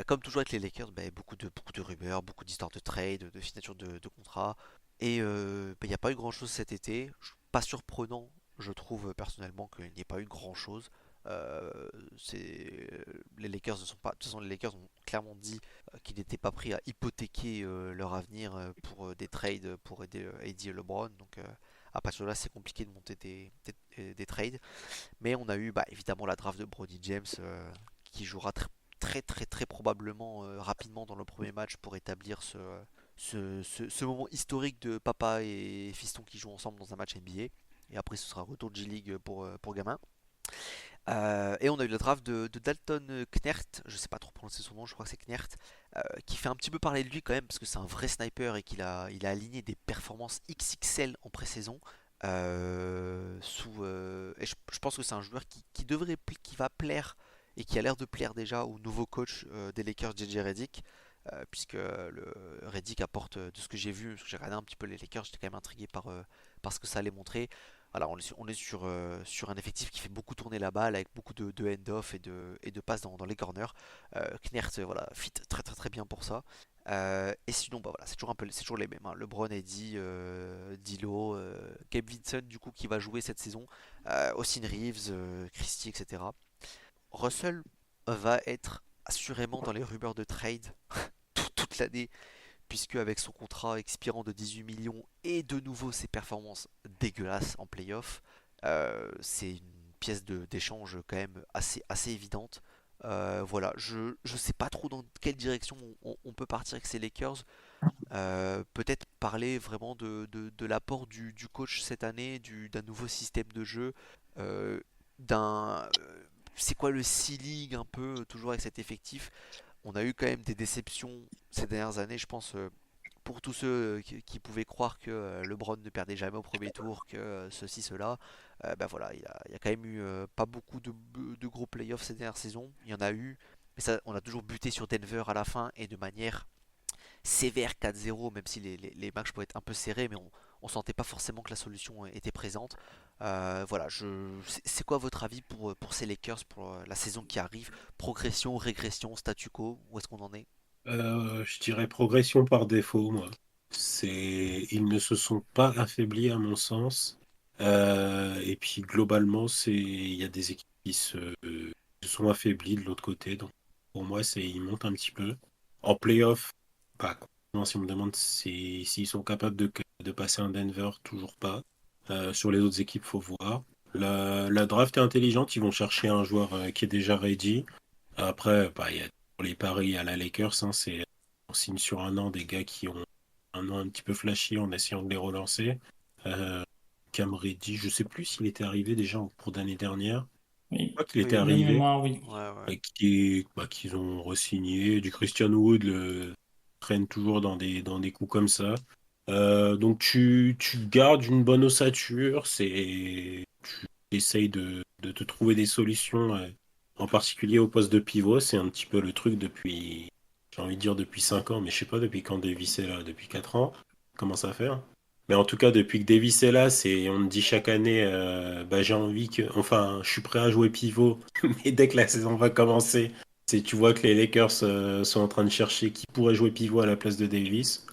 Comme toujours avec les Lakers, bah, beaucoup de rumeurs, beaucoup d'histoires de trade, de signature de contrats. Et il n'y a pas eu grand chose cet été. Pas surprenant, je trouve personnellement qu'il n'y ait pas eu grand chose. Les Lakers ne sont pas. De toute façon, les Lakers ont clairement dit qu'ils n'étaient pas prêts à hypothéquer leur avenir pour des trades pour aider AD et LeBron. Donc À partir de là, c'est compliqué de monter des trades. Mais on a eu évidemment la draft de Brodie James qui jouera très très très probablement rapidement dans le premier match pour établir ce moment historique de papa et fiston qui jouent ensemble dans un match NBA. Et après, ce sera retour de G-League pour gamin. Et on a eu le draft de Dalton Knert, je sais pas trop prononcer son nom, je crois que c'est Knert, qui fait un petit peu parler de lui quand même parce que c'est un vrai sniper et il a aligné des performances XXL en pré-saison. Et je pense que c'est un joueur qui va plaire et qui a l'air de plaire déjà au nouveau coach des Lakers, JJ Redick, puisque le Redick apporte de ce que j'ai vu, parce que j'ai regardé un petit peu les Lakers, j'étais quand même intrigué par ce que ça allait montrer. Voilà, on est sur un effectif qui fait beaucoup tourner la balle avec beaucoup de hand-off et de passes dans les corners. Knert, voilà, fit très très très bien pour ça. Et sinon, voilà, c'est toujours les mêmes, hein. LeBron, Eddie, D'Lo, Gabe Vincent, du coup, qui va jouer cette saison, Austin Reeves, Christie, etc. Russell va être assurément dans les rumeurs de trade toute l'année, puisque avec son contrat expirant de 18 millions et de nouveau ses performances dégueulasses en playoff, c'est une pièce d'échange quand même assez évidente. Voilà, je sais pas trop dans quelle direction on peut partir avec ces Lakers. Peut-être parler vraiment de l'apport du coach cette année, d'un nouveau système de jeu, euh, c'est quoi le ceiling un peu toujours avec cet effectif. On a eu quand même des déceptions ces dernières années, je pense, pour tous ceux qui pouvaient croire que LeBron ne perdait jamais au premier tour, que ceci, cela. Voilà, il y a quand même eu pas beaucoup de gros playoffs ces dernières saisons. Il y en a eu, mais ça, on a toujours buté sur Denver à la fin et de manière sévère 4-0, même si les matchs pouvaient être un peu serrés, mais on sentait pas forcément que la solution était présente. Voilà, c'est quoi votre avis pour ces Lakers pour la saison qui arrive? Progression, régression, statu quo, où est-ce qu'on en est? Je dirais progression par défaut, moi. Ils ne se sont pas affaiblis à mon sens. Et puis globalement, il y a des équipes se sont affaiblies de l'autre côté. Donc pour moi, ils montent un petit peu. En playoff, pas. Non, si on me demande s'ils sont capables de passer un Denver, toujours pas. Sur les autres équipes, faut voir. La draft est intelligente. Ils vont chercher un joueur qui est déjà ready. Après, il y a pour les paris à la Lakers, hein, on signe sur un an des gars qui ont un an un petit peu flashy en essayant de les relancer. Euh, Cam Reddish, je sais plus s'il était arrivé déjà en cours d'année dernière. Je Oui, crois qu'il Oui, était oui, de oui. arrivé mémoire, oui. Ouais, ouais. et qu'ils ont re-signé. Du Christian Wood traîne toujours dans des coups comme ça. Donc tu gardes une bonne ossature, tu essayes de te trouver des solutions, en particulier au poste de pivot. C'est un petit peu le truc depuis, j'ai envie de dire depuis 5 ans, mais je sais pas depuis quand Davis est là, depuis 4 ans. Commence à faire. Mais en tout cas, depuis que Davis est là, on me dit chaque année, j'ai envie enfin, je suis prêt à jouer pivot, mais dès que la saison va commencer, tu vois que les Lakers sont en train de chercher qui pourrait jouer pivot à la place de Davis.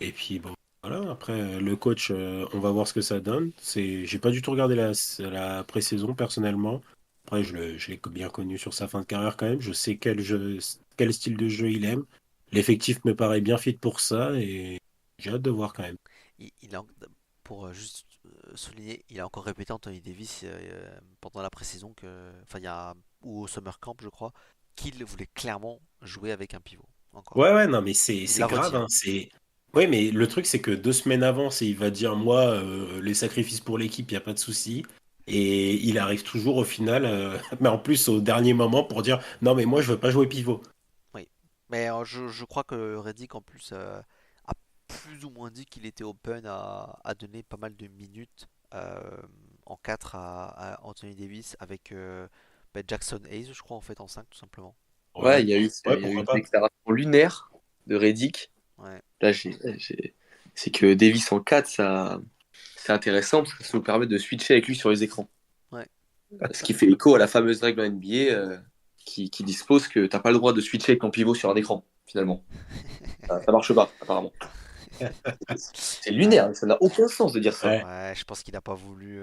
Et puis bon, voilà, après le coach, on va voir ce que ça donne. J'ai pas du tout regardé la pré-saison personnellement. Après, je l'ai bien connu sur sa fin de carrière quand même. Je sais quel style de jeu il aime. L'effectif me paraît bien fit pour ça et j'ai hâte de voir quand même. Il a, pour juste souligner, il a encore répété Anthony Davis pendant la pré-saison enfin ou au Summer Camp, je crois, qu'il voulait clairement jouer avec un pivot. Encore. Ouais, ouais, non, mais Il c'est l'a grave, redit, hein. hein, Ouais, mais le truc, c'est que 2 semaines avant, il va dire, moi, les sacrifices pour l'équipe, il n'y a pas de souci. Et il arrive toujours au final, mais en plus au dernier moment pour dire, non, mais moi, je veux pas jouer pivot. Oui. Mais je crois que Reddick en plus a plus ou moins dit qu'il était open à donner pas mal de minutes en 4 à Anthony Davis avec Jackson Hayes, je crois, en fait, en 5 tout simplement. Ouais, Ouais, il ouais, y a eu pourquoi une pas. déclaration lunaire de Reddick. Ouais. Là, c'est que Davis en 4, c'est intéressant parce que ça nous permet de switcher avec lui sur les écrans. Ouais. Ce qui fait écho à la fameuse règle en NBA qui dispose que t'as pas le droit de switcher avec ton pivot sur un écran, finalement. Ça marche pas, apparemment. C'est Ouais. lunaire, ça n'a aucun sens de dire ça. Ouais. Ouais, je pense qu'il n'a pas voulu.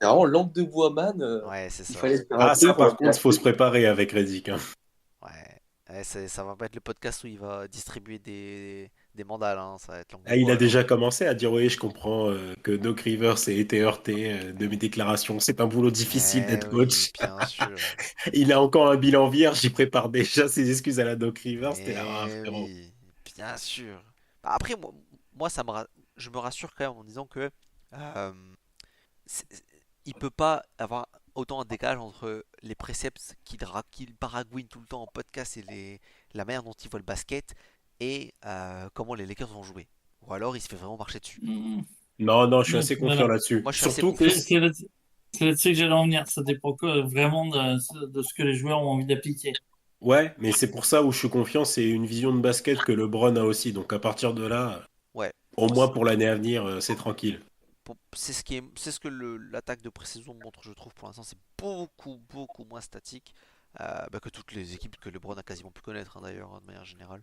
C'est vraiment lampe de bois man. Ouais, c'est Il ça. fallait se faire un Ah, ça, truc, on l'a par contre, faut se placé. préparer avec Reddick, hein. Ouais. Ouais, ça va pas être le podcast où il va distribuer des mandales, hein, ça va être langue de Ah, il bois a alors. déjà commencé à dire oui, je comprends que Doc Rivers ait été heurté de mes déclarations. C'est un boulot difficile Eh d'être oui, coach. bien sûr. Il a encore un bilan vierge, il prépare déjà ses excuses à la Doc Rivers. T'es là, ah, Eh frérot. oui, bien sûr. Bah, après, moi je me rassure quand même en disant que euh, c'est- il peut pas avoir autant un décalage entre les préceptes qu'il baragouine tout le temps en podcast et la manière dont il voit le basket et comment les Lakers vont jouer. Ou alors il se fait vraiment marcher dessus. Mm. Non, non, je suis Ouais, assez confiant voilà. là-dessus. Moi je suis assez Surtout, confiant. C'est là-dessus que j'allais en venir. Ça dépend vraiment de ce que les joueurs ont envie d'appliquer. ouais, mais c'est pour ça où je suis confiant, c'est une vision de basket que LeBron a aussi. Donc à partir de là, Ouais. au Moi, moins pour l'année à venir, c'est tranquille. c'est ce que l'attaque de pré-saison montre, je trouve, pour l'instant, c'est beaucoup moins statique bah, que toutes les équipes que LeBron a quasiment pu connaître, hein, d'ailleurs, hein, de manière générale.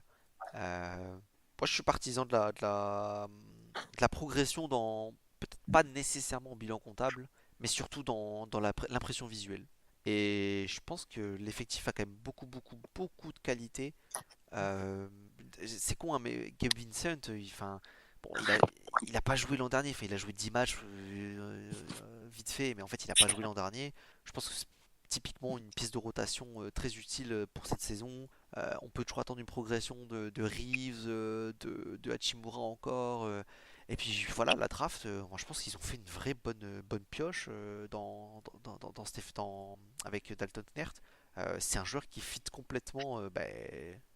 Moi, je suis partisan de la progression dans, peut-être pas nécessairement au bilan comptable, mais surtout dans l'impression visuelle. Et je pense que l'effectif a quand même beaucoup de qualité. Euh, c'est con, hein, mais Gabe Vincent, enfin, bon, il a pas joué l'an dernier. Enfin, il a joué 10 matchs vite fait, mais en fait, il a pas joué l'an dernier. Je pense que c'est typiquement une pièce de rotation très utile pour cette saison. On peut toujours attendre une progression de Reeves, de Hachimura encore. Et puis voilà, la draft, moi, je pense qu'ils ont fait une vraie bonne pioche avec Dalton Knecht. C'est un joueur qui fit complètement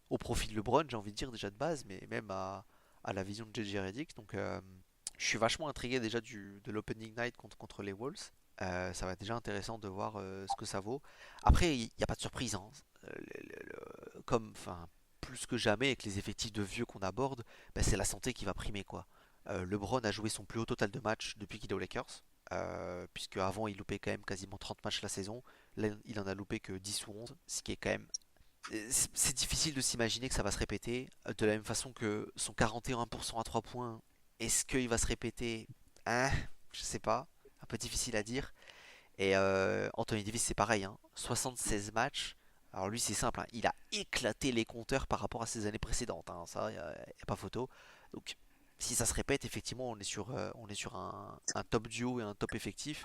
au profil de LeBron, j'ai envie de dire déjà de base, mais même à la vision de JJ Redick. Donc je suis vachement intrigué déjà de l'opening night contre les Wolves. Ça va être déjà intéressant de voir ce que ça vaut. Après, il n'y a pas de surprise, hein. Comme, enfin, plus que jamais avec les effectifs de vieux qu'on aborde, bah, c'est la santé qui va primer quoi. LeBron a joué son plus haut total de matchs depuis qu'il est aux Lakers, puisque avant il loupait quand même quasiment 30 matchs la saison. Là, il en a loupé que 10 ou 11, ce qui est quand même c'est difficile de s'imaginer que ça va se répéter de la même façon que son 41% à 3 points. Est-ce qu'il va se répéter? Hein, je sais pas. Un peu difficile à dire. Et Anthony Davis, c'est pareil, hein. 76 matchs. Alors lui, c'est simple, hein. Il a éclaté les compteurs par rapport à ses années précédentes, hein. Ça, y a pas photo. Donc, si ça se répète, effectivement, on est sur un top duo et un top effectif.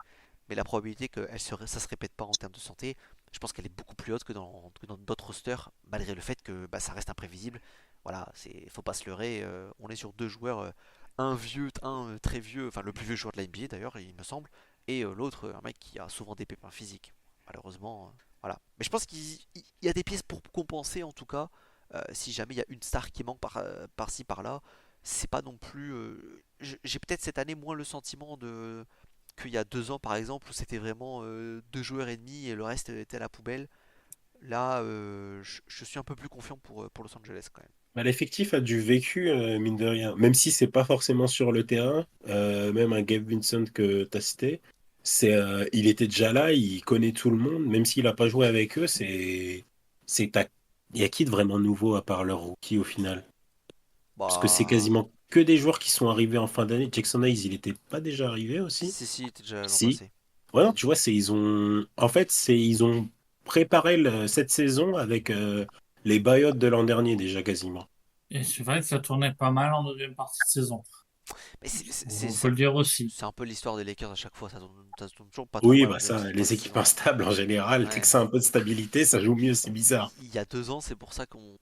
Mais la probabilité que ça se répète pas en termes de santé, je pense qu'elle est beaucoup plus haute que dans d'autres rosters, malgré le fait que bah, ça reste imprévisible. Voilà, faut pas se leurrer. On est sur deux joueurs, un vieux, un très vieux, enfin le plus vieux joueur de la NBA d'ailleurs, il me semble, et l'autre, un mec qui a souvent des pépins physiques. Malheureusement, voilà. Mais je pense qu'il y a des pièces pour compenser en tout cas. Si jamais il y a une star qui manque par-ci par-là, c'est pas non plus. J'ai peut-être cette année moins le sentiment qu'il y a 2 ans par exemple où c'était vraiment deux joueurs et demi et le reste était à la poubelle. Là, je suis un peu plus confiant pour Los Angeles quand même. Bah, l'effectif a du vécu, mine de rien. Même si c'est pas forcément sur le terrain, même un Gabe Vincent que tu as cité, il était déjà là, il connaît tout le monde, même s'il n'a pas joué avec eux, c'est, t'as- il y a qui de vraiment nouveau à part leur rookie au final? Parce que c'est Bah, quasiment que des joueurs qui sont arrivés en fin d'année. Jackson Hayes, il était pas déjà arrivé aussi? si, il était déjà l'an Si. passé. Ouais, non, tu vois, ils ont préparé cette saison avec les buyouts de l'an dernier déjà quasiment. Et c'est vrai que ça tournait pas mal en deuxième partie de saison. Mais Faut le dire aussi. c'est un peu l'histoire des Lakers à chaque fois. Ça tourne toujours pas trop Oui, mal en bah deuxième ça, partie les de équipes saison. instables en général, dès que Ouais. ça a un peu de stabilité, ça joue mieux, c'est bizarre. Il y a 2 ans, c'est pour ça qu'on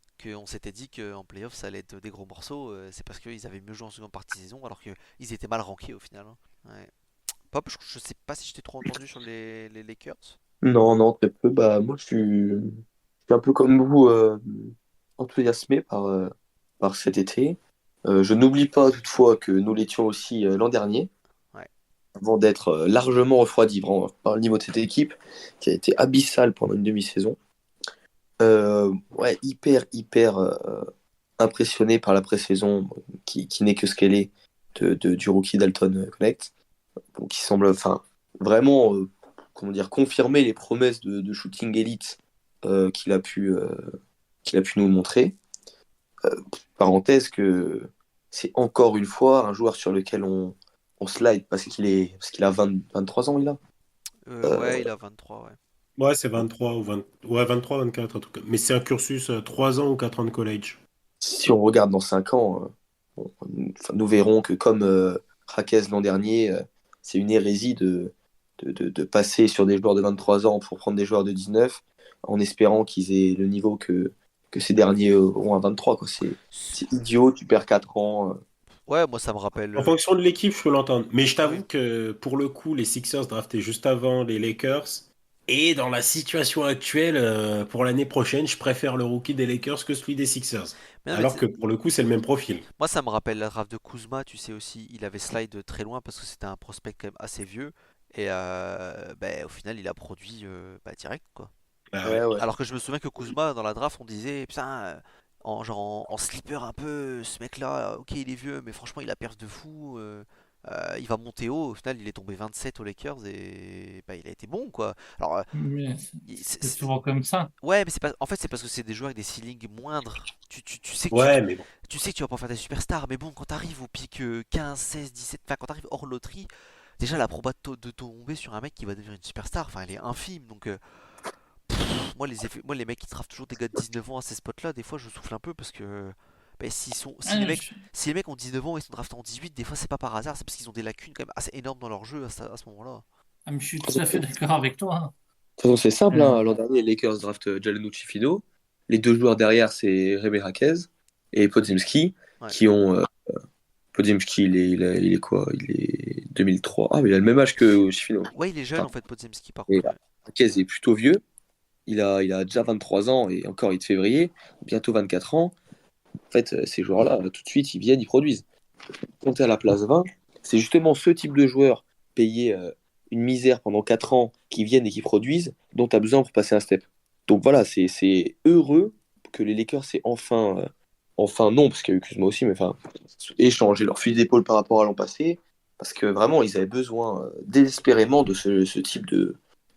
s'était dit qu'en playoff ça allait être des gros morceaux. C'est parce qu'ils avaient mieux joué en seconde partie de saison alors qu'ils étaient mal rankés au final, hein. Ouais. Pop, je sais pas si je t'ai trop entendu sur les Lakers. Non, non, très peu. Bah, moi, je suis un peu comme vous, enthousiasmé par cet été. Je n'oublie pas toutefois que nous l'étions aussi l'an dernier, Ouais. avant d'être largement refroidi vraiment, par le niveau de cette équipe, qui a été abyssal pendant une demi-saison. Ouais, hyper impressionné par la pré-saison, qui n'est que ce qu'elle est du rookie Dalton Connect, donc qui semble enfin, vraiment comment dire, confirmer les promesses de shooting elite euh, qu'il a pu, euh, qu'il a pu nous montrer. Parenthèse que c'est encore une fois un joueur sur lequel on slide parce qu'il a 23 ans, il a. Ouais, il a 23, ouais. Ouais, c'est 23 ou 20, ouais, 23, 24 en tout cas. Mais c'est un cursus 3 ans ou 4 ans de college. Si on regarde dans 5 ans, Enfin, nous verrons que comme Jaquez l'an dernier, c'est une hérésie de passer sur des joueurs de 23 ans pour prendre des joueurs de 19 en espérant qu'ils aient le niveau que ces derniers auront à 23, quoi. C'est idiot, tu perds 4 ans. Ouais, moi ça me rappelle. En fonction de l'équipe, je peux l'entendre. Mais je Ouais. t'avoue que pour le coup, les Sixers draftés juste avant les Lakers. Et dans la situation actuelle, pour l'année prochaine, je préfère le rookie des Lakers que celui des Sixers. Mais non, mais Alors que pour le coup, c'est le même profil. moi ça me rappelle la draft de Kuzma, tu sais aussi, il avait slide très loin parce que c'était un prospect quand même assez vieux. Et ben, au final, il a produit bah, direct quoi. Ah Ouais, ouais. ouais. Alors que je me souviens que Kuzma, dans la draft, on disait, putain, en sleeper un peu, ce mec-là, ok, il est vieux, mais franchement, il a perf de fou. Il va monter haut. Au final, il est tombé 27 aux Lakers et bah, il a été bon, quoi. Alors, Mais il- c'est souvent comme ça. ouais, mais c'est pas, en fait, c'est parce que c'est des joueurs avec des ceilings moindres. Tu sais que Ouais, mais bon. tu sais que tu vas pas faire des superstars, mais bon, quand t'arrives au pic 15, 16, 17, enfin, quand t'arrives hors loterie, déjà la proba de tomber sur un mec qui va devenir une superstar, enfin, elle est infime. Donc, moi, les mecs qui draftent toujours des gars de 19 ans à ces spots-là, des fois je souffle un peu parce que ben, Ah, je- si les mecs ont 19 ans et sont draftés en 18, des fois c'est pas par hasard, c'est parce qu'ils ont des lacunes quand même assez énormes dans leur jeu à ce moment-là. je suis tout à fait d'accord avec toi, hein. De toute façon, c'est simple, Euh, hein. L'an dernier, les Lakers draftent Jalen Fido. Les deux joueurs derrière, c'est Remy Raquez et Podziemski, Ouais, qui ont. Podziemski, il est quoi? Il est 2003. Ah, mais il a le même âge que Chifino. ouais, il est jeune Enfin, en fait, Podziemski par et contre. Ouais. Raquez est plutôt vieux. Il a déjà 23 ans et encore, il est de février, bientôt 24 ans. En fait, ces joueurs-là, tout de suite, ils viennent, ils produisent. Quand tu es à la place 20, c'est justement ce type de joueurs payés une misère pendant 4 ans qui viennent et qui produisent dont tu as besoin pour passer un step. Donc voilà, c'est heureux que les Lakers aient enfin non, parce qu'il y a eu Kuzma aussi, mais enfin, échangé leur fusil d'épaule par rapport à l'an passé, parce que vraiment, ils avaient besoin désespérément de ce type de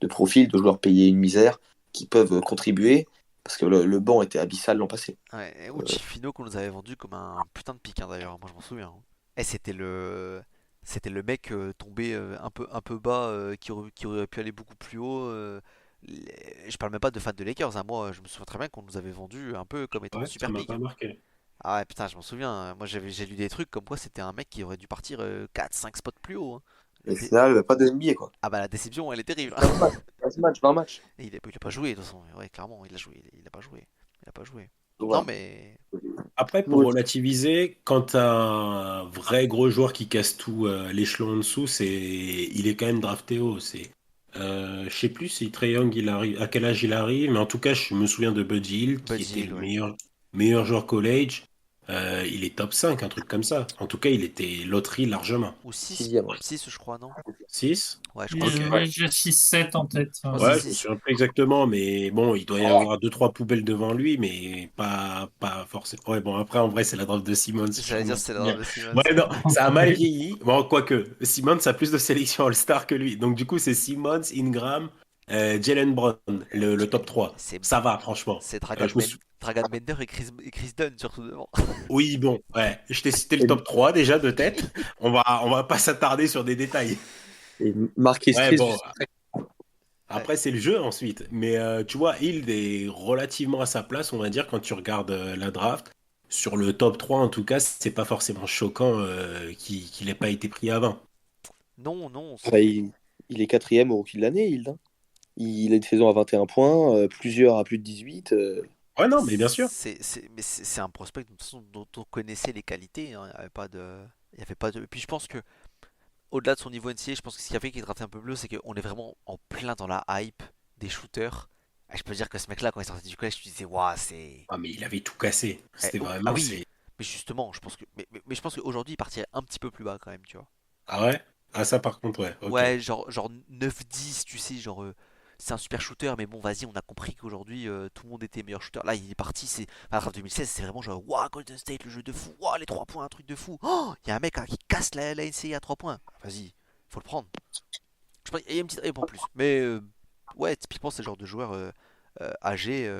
profil, de joueurs payés une misère, qui peuvent contribuer, parce que le banc était abyssal l'an passé. Ouais, et Uchifino qu'on nous avait vendu comme un putain de pic hein, d'ailleurs, moi je m'en souviens. Hein. Et c'était le mec tombé un peu bas qui aurait pu aller beaucoup plus haut. Je parle même pas de fans de Lakers, hein. Moi je me souviens très bien qu'on nous avait vendu un peu comme étant un Ouais, ça super m'a pic. pas Hein. marqué. Ah ouais, putain, je m'en souviens. Hein. Moi, j'ai lu des trucs comme quoi c'était un mec qui aurait dû partir 4-5 spots plus haut. Hein. Et au final, pas de NBA, quoi. Ah bah la déception, elle est terrible. 15 matchs, 15 matchs, 20 matchs. Et il a pas joué de toute façon. Ouais, clairement, il a pas joué. Il a pas joué. Donc Non voilà. mais Après, pour relativiser, quand t'as un vrai gros joueur qui casse tout l'échelon en dessous, il est quand même drafté haut. Je sais plus si Trae Young, à quel âge il arrive, mais en tout cas, je me souviens de Buddy Hield, qui Buddy était Hield, le ouais. meilleur joueur college. Il est top 5, un truc comme ça. En tout cas, il était loterie largement. Ou 6 Sixième, ouais. 6 je crois, non? 6. Ouais, je crois que. Ok. j'ai 6-7 en tête. Je crois que c'est Ouais, je me 6. souviens plus exactement, mais bon, il doit y avoir deux, trois poubelles devant lui, mais pas forcément. Ouais, bon, après, en vrai, c'est la draft de Simmons, je J'allais dire commence c'est à la dire. de Simmons. Ouais, non, ça a mal vieilli. Bon, quoique, Simmons a plus de sélection All-Star que lui. Donc, du coup, c'est Simmons, Ingram, Jalen Brown, le top 3. C'est Ça va, franchement. c'est Je me suis... Dragan Bender et Chris Dunn surtout devant. Oui, bon, ouais, je t'ai cité le top 3 déjà de tête. On va pas s'attarder sur des détails. Et Marquis Ouais, Chris, bon, Ouais. après, c'est le jeu ensuite. Mais tu vois, Hild est relativement à sa place, on va dire, quand tu regardes la draft. Sur le top 3 en tout cas, c'est pas forcément choquant qu'il n'ait pas été pris avant. Non, non, bah, il est quatrième au rookie de l'année, Hild, hein. Il a une saison à 21 points, plusieurs à plus de 18. Ouais, non, mais bien sûr. mais c'est un prospect de toute façon, dont on connaissait les qualités. Hein. Il n'y avait pas de. Il y avait pas de. Et puis je pense que au-delà de son niveau NCAA, je pense que ce qui a fait qu'il est drafté un peu bleu, c'est qu'on est vraiment en plein dans la hype des shooters. Et je peux dire que ce mec-là, quand il sortait du collège, tu disais, waouh, c'est. Ah, mais il avait tout cassé. C'était Ah vraiment. oui, mais justement, je pense que. Mais je pense qu'aujourd'hui, il partirait un petit peu plus bas quand même, tu vois. Ah ouais? Ah, ça par contre, ouais, ok. Ouais, genre 9-10, tu sais, genre. C'est un super shooter, mais bon, vas-y, on a compris qu'aujourd'hui, tout le monde était meilleur shooter. Là, il est parti, c'est. À la draft 2016, c'est vraiment genre, waouh, Golden State, le jeu de fou, waouh, les 3 points, un truc de fou. Oh, il y a un mec hein, qui casse la NCAA à 3 points. Vas-y, faut le prendre. Je pense qu'il y a une petite hype en plus. Mais ouais, typiquement, c'est le genre de joueur âgé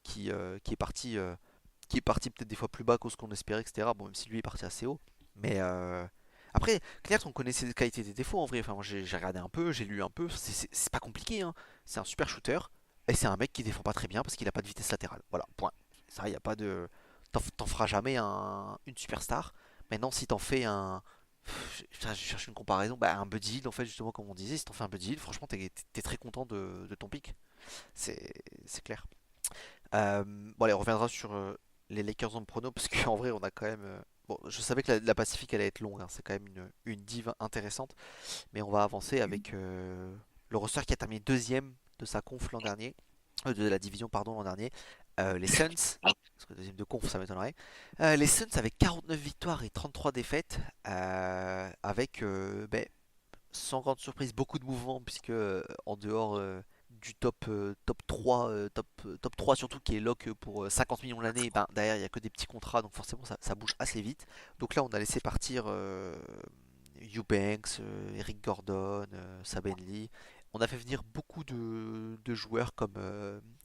qui est parti peut-être des fois plus bas que ce qu'on espérait, etc. Bon, même si lui est parti assez haut. Mais après, Clears, on connaissait les qualités et des défauts en vrai. Enfin, moi, j'ai regardé un peu, j'ai lu un peu. C'est pas compliqué, hein. C'est un super shooter. Et c'est un mec qui défend pas très bien parce qu'il a pas de vitesse latérale. Voilà, point. Ça, il n'y a pas de. t'en feras jamais une superstar. Maintenant, si t'en fais je cherche une comparaison, bah, un Buddy Hield, en fait, justement, comme on disait, si t'en fais un Buddy Hield, franchement, t'es très content de ton pick. C'est c'est clair. Euh, bon, allez, on reviendra sur les Lakers en prono, parce qu'en vrai, on a quand même. Bon, je savais que la Pacifique allait être longue, hein, c'est quand même une div intéressante, mais on va avancer avec le roster qui a terminé deuxième de sa conf l'an dernier, de la division, pardon, l'an dernier. Les Suns, parce que deuxième de conf, ça m'étonnerait. Les Suns avec 49 victoires et 33 défaites, avec ben, sans grande surprise, beaucoup de mouvements, puisque en dehors du top 3, top 3 surtout qui est lock pour 50 millions l'année, ben, derrière il n'y a que des petits contrats, donc forcément ça bouge assez vite. Donc là on a laissé partir Eubanks, Eric Gordon, Saben Lee. On a fait venir beaucoup de joueurs comme,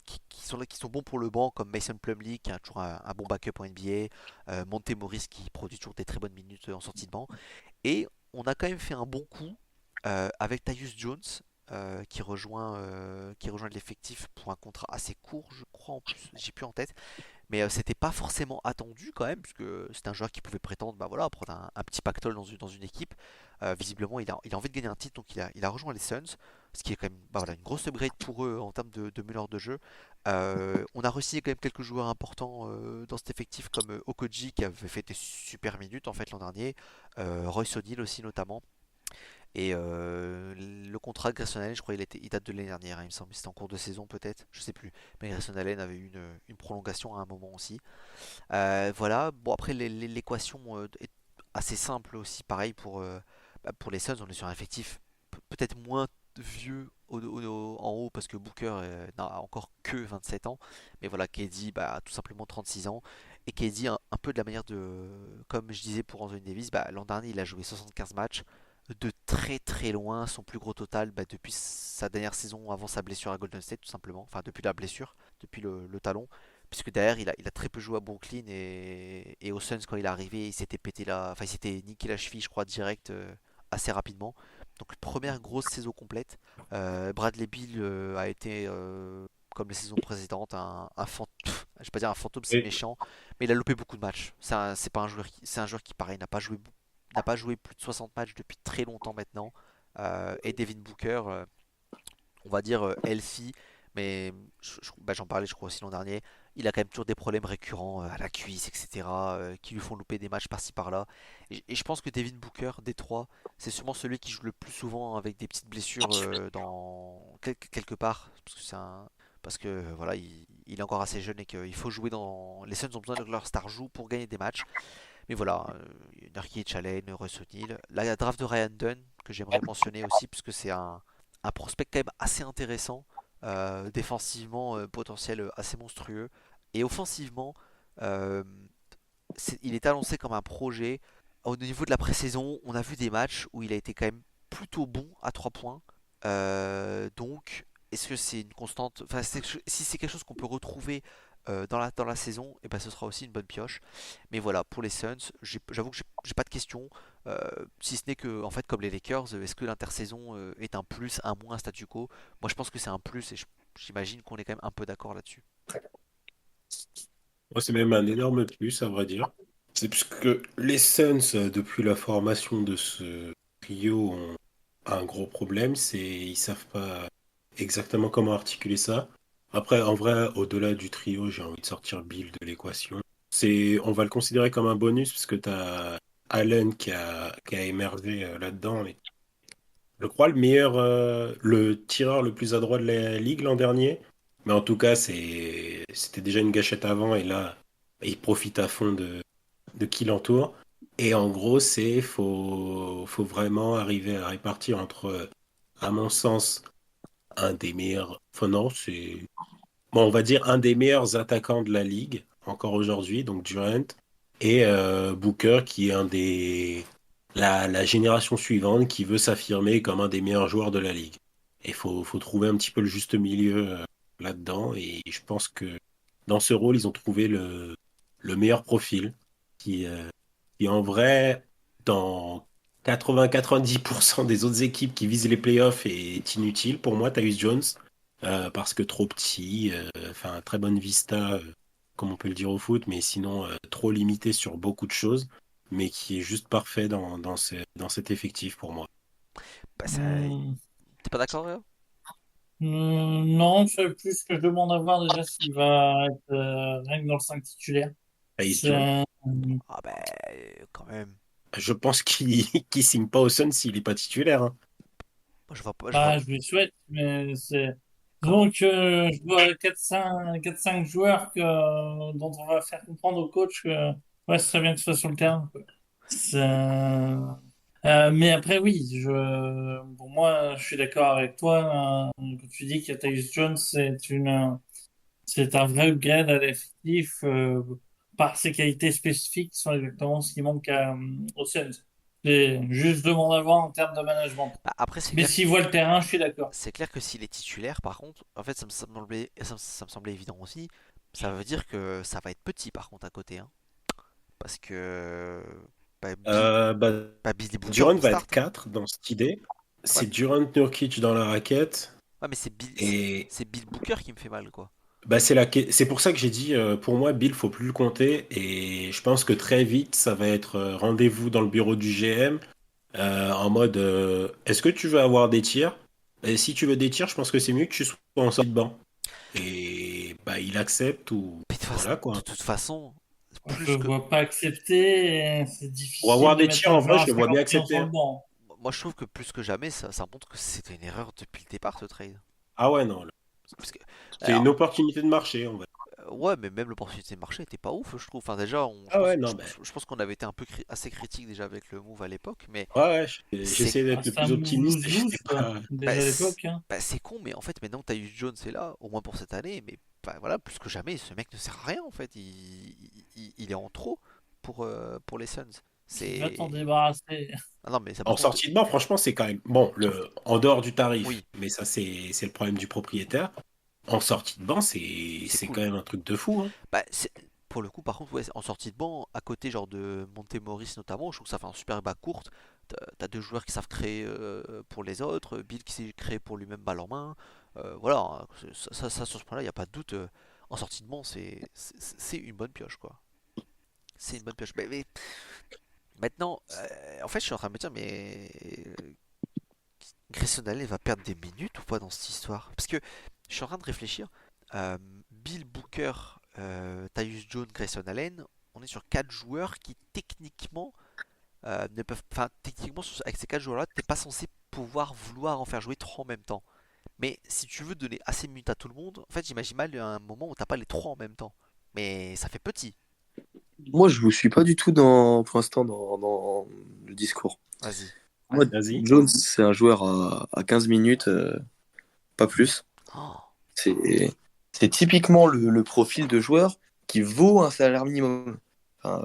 qui sont là, qui sont bons pour le banc, comme Mason Plumlee, qui a toujours un bon backup en NBA, Monte Morris qui produit toujours des très bonnes minutes en sortie de banc. Et on a quand même fait un bon coup avec Tyus Jones qui rejoint l'effectif pour un contrat assez court, je crois en plus, j'ai plus en tête, mais c'était pas forcément attendu quand même, puisque c'est un joueur qui pouvait prétendre bah voilà, prendre un petit pactole dans une équipe. Visiblement, il a envie de gagner un titre, donc il a rejoint les Suns, ce qui est quand même bah voilà, une grosse upgrade pour eux en termes de meneur de jeu. On a réussi quand même quelques joueurs importants dans cet effectif, comme Okoji qui avait fait des super minutes en fait l'an dernier, Royce O'Neal aussi notamment. Et le contrat de Grayson Allen, je crois il date de l'année dernière, hein, il me semble. C'était en cours de saison peut-être, je sais plus. Mais Grayson Allen avait eu une prolongation à un moment aussi. Voilà, bon après l'équation est assez simple aussi, pareil bah, pour les Suns, on est sur un effectif peut-être moins vieux en haut parce que Booker n'a encore que 27 ans. Mais voilà, KD bah, a tout simplement 36 ans. Et KD un peu de la manière de, comme je disais pour Anthony Davis, bah, l'an dernier il a joué 75 matchs de très très loin, son plus gros total bah, depuis sa dernière saison avant sa blessure à Golden State tout simplement, enfin depuis la blessure, depuis le talon, puisque derrière il a très peu joué à Brooklyn et aux Suns quand il est arrivé il s'était pété enfin il s'était niqué la cheville je crois direct assez rapidement. Donc première grosse saison complète. Bradley Beal a été comme les saisons précédentes un fantôme, je vais pas dire un fantôme c'est Et, méchant, mais il a loupé beaucoup de matchs. C'est pas un joueur c'est un joueur qui pareil n'a pas joué plus de 60 matchs depuis très longtemps maintenant. Et Devin Booker, on va dire healthy, mais bah, j'en parlais je crois aussi l'an dernier, il a quand même toujours des problèmes récurrents à la cuisse, etc., qui lui font louper des matchs par-ci par-là. Et je pense que Devin Booker, Détroit, c'est sûrement celui qui joue le plus souvent avec des petites blessures quelque part, parce que voilà, il est encore assez jeune et qu'il faut jouer dans. Les Suns ont besoin que leur star joue pour gagner des matchs. Mais voilà, Nurkic, Allen, Russ O'Neal. Là, il y a la draft de Ryan Dunn que j'aimerais mentionner aussi, puisque c'est un prospect quand même assez intéressant, défensivement potentiel assez monstrueux, et offensivement, euh, il est annoncé comme un projet. Au niveau de la pré-saison, on a vu des matchs où il a été quand même plutôt bon à 3 points. Donc, est-ce que c'est une constante? Enfin, si c'est quelque chose qu'on peut retrouver dans la saison, et ben ce sera aussi une bonne pioche. Mais voilà, pour les Suns, j'avoue que j'ai pas de questions. Si ce n'est que, en fait, comme les Lakers, est-ce que l'intersaison est un plus, un moins, statu quo? Moi, je pense que c'est un plus et j'imagine qu'on est quand même un peu d'accord là-dessus. moi, c'est même un énorme plus, à vrai dire. C'est parce que les Suns, depuis la formation de ce trio, ont un gros problème, c'est ils savent pas exactement comment articuler ça. Après, en vrai, au-delà du trio, j'ai envie de sortir Bill de l'équation. On va le considérer comme un bonus parce que tu as Allen qui a émergé là-dedans. Et je crois le tireur le plus adroit de la ligue l'an dernier. Mais en tout cas, c'était déjà une gâchette avant et là, il profite à fond de qui l'entoure. Et en gros, faut vraiment arriver à répartir entre, à mon sens, un des meilleurs, enfin non, bon, on va dire un des meilleurs attaquants de la ligue encore aujourd'hui, donc Durant, et Booker qui est la génération suivante qui veut s'affirmer comme un des meilleurs joueurs de la ligue. Et faut trouver un petit peu le juste milieu là-dedans, et je pense que dans ce rôle, ils ont trouvé le meilleur profil qui, euh, qui en vrai, dans 80-90% des autres équipes qui visent les playoffs est inutile pour moi, Tyus Jones, parce que trop petit, enfin très bonne vista comme on peut le dire au foot, mais sinon trop limité sur beaucoup de choses, mais qui est juste parfait dans cet effectif pour moi. Bah, Hmm, t'es pas d'accord, Réa? non, c'est plus que je demande à voir déjà s'il va être rien que dans le 5 titulaire. Tyus Jones, C'est, Ah ben, quand même. je pense qu'il qu'il signe pas au Suns s'il est pas titulaire, hein. Moi, je vois pas, je vois je lui souhaite, mais c'est. comment. Donc, je vois quatre cinq joueurs dont on va faire comprendre au coach que ouais, ce serait bien que tu sois sur le terrain, quoi. C'est, mais après, oui, pour moi, je suis d'accord avec toi. Quand tu dis que Tyus Jones, c'est un vrai upgrade à l'effectif par ses qualités spécifiques, qui sont exactement ce qui manque aux Suns. C'est juste de mon avant en termes de management. Bah, après, Mais s'il voit le terrain, je suis d'accord. c'est clair que s'il est titulaire, par contre, en fait, ça me semblait évident aussi. Ça veut dire que ça va être petit, par contre, à côté, hein. Parce que bah, Bah, Billy Booker Durant pour va être start, hein. 4 dans cette idée. Ouais, C'est Durant, Nurkic dans la raquette. ouais, mais c'est Bill, c'est Et c'est Bill Booker qui me fait mal, quoi. bah, c'est pour ça que j'ai dit, pour moi, Bill, faut plus le compter. Et je pense que très vite, ça va être rendez-vous dans le bureau du GM, en mode, est-ce que tu veux avoir des tirs? Et si tu veux des tirs, je pense que c'est mieux que tu sois en sortie de banc. Et bah, il accepte ou Mais voilà de quoi. toute façon, Je plus ne que vois pas accepter. C'est Pour difficile avoir de des mettre tirs, un en vrai, joueur je à le vois bien 50 millions accepter, sur le hein. banc. moi je trouve que plus que jamais, ça montre que c'était une erreur depuis le départ ce trade. Ah ouais, non. Parce que, C'est une alors, opportunité de marché, en vrai. ouais, mais même l'opportunité de marché était pas ouf, je trouve. Enfin, déjà, Ah ouais, non, ben. je pense qu'on avait été un peu assez critique déjà avec le move à l'époque, mais Ouais, ouais, c'est j'essayais Ah, d'être le c'est un plus move optimiste et lose-lose, j'étais quoi. pas. bah, Déjà à l'époque, hein. c'est con, mais en fait, maintenant que Tyus Jones est là, au moins pour cette année, mais bah, voilà, plus que jamais, ce mec ne sert à rien en fait. Il est en trop pour les Suns. Va t'en C'est. débarrasser. Ah non, mais ça par En contre, sortie de banc, franchement, c'est quand même. Bon, en dehors du tarif, oui, mais ça, c'est le problème du propriétaire. En sortie de banc, c'est c'est cool. quand même un truc de fou, hein. Bah, pour le coup, par contre, ouais, en sortie de banc, à côté genre de Montemoris notamment, je trouve que ça fait un super bas courte. T'as deux joueurs qui savent créer pour les autres, Bill qui sait créer pour lui-même balle en main. Voilà, hein, sur ce point-là, il n'y a pas de doute. En sortie de banc, c'est une bonne pioche, quoi. C'est une bonne pioche. Mais maintenant, en fait, je suis en train de me dire, mais Grayson Allen va perdre des minutes ou pas dans cette histoire? Parce que je suis en train de réfléchir. Bill Booker, Tyus Jones, Grayson Allen, on est sur 4 joueurs qui techniquement ne peuvent. Enfin, techniquement, avec ces 4 joueurs-là, t'es pas censé pouvoir vouloir en faire jouer 3 en même temps. Mais si tu veux donner assez de minutes à tout le monde, en fait, j'imagine mal un moment où t'as pas les 3 en même temps. Mais ça fait petit. Moi, je vous suis pas du tout pour l'instant dans le discours. Vas-y. Moi, Vas-y. Jones, c'est un joueur à 15 minutes, pas plus. Oh, C'est c'est typiquement le profil de joueur qui vaut un salaire minimum. Enfin,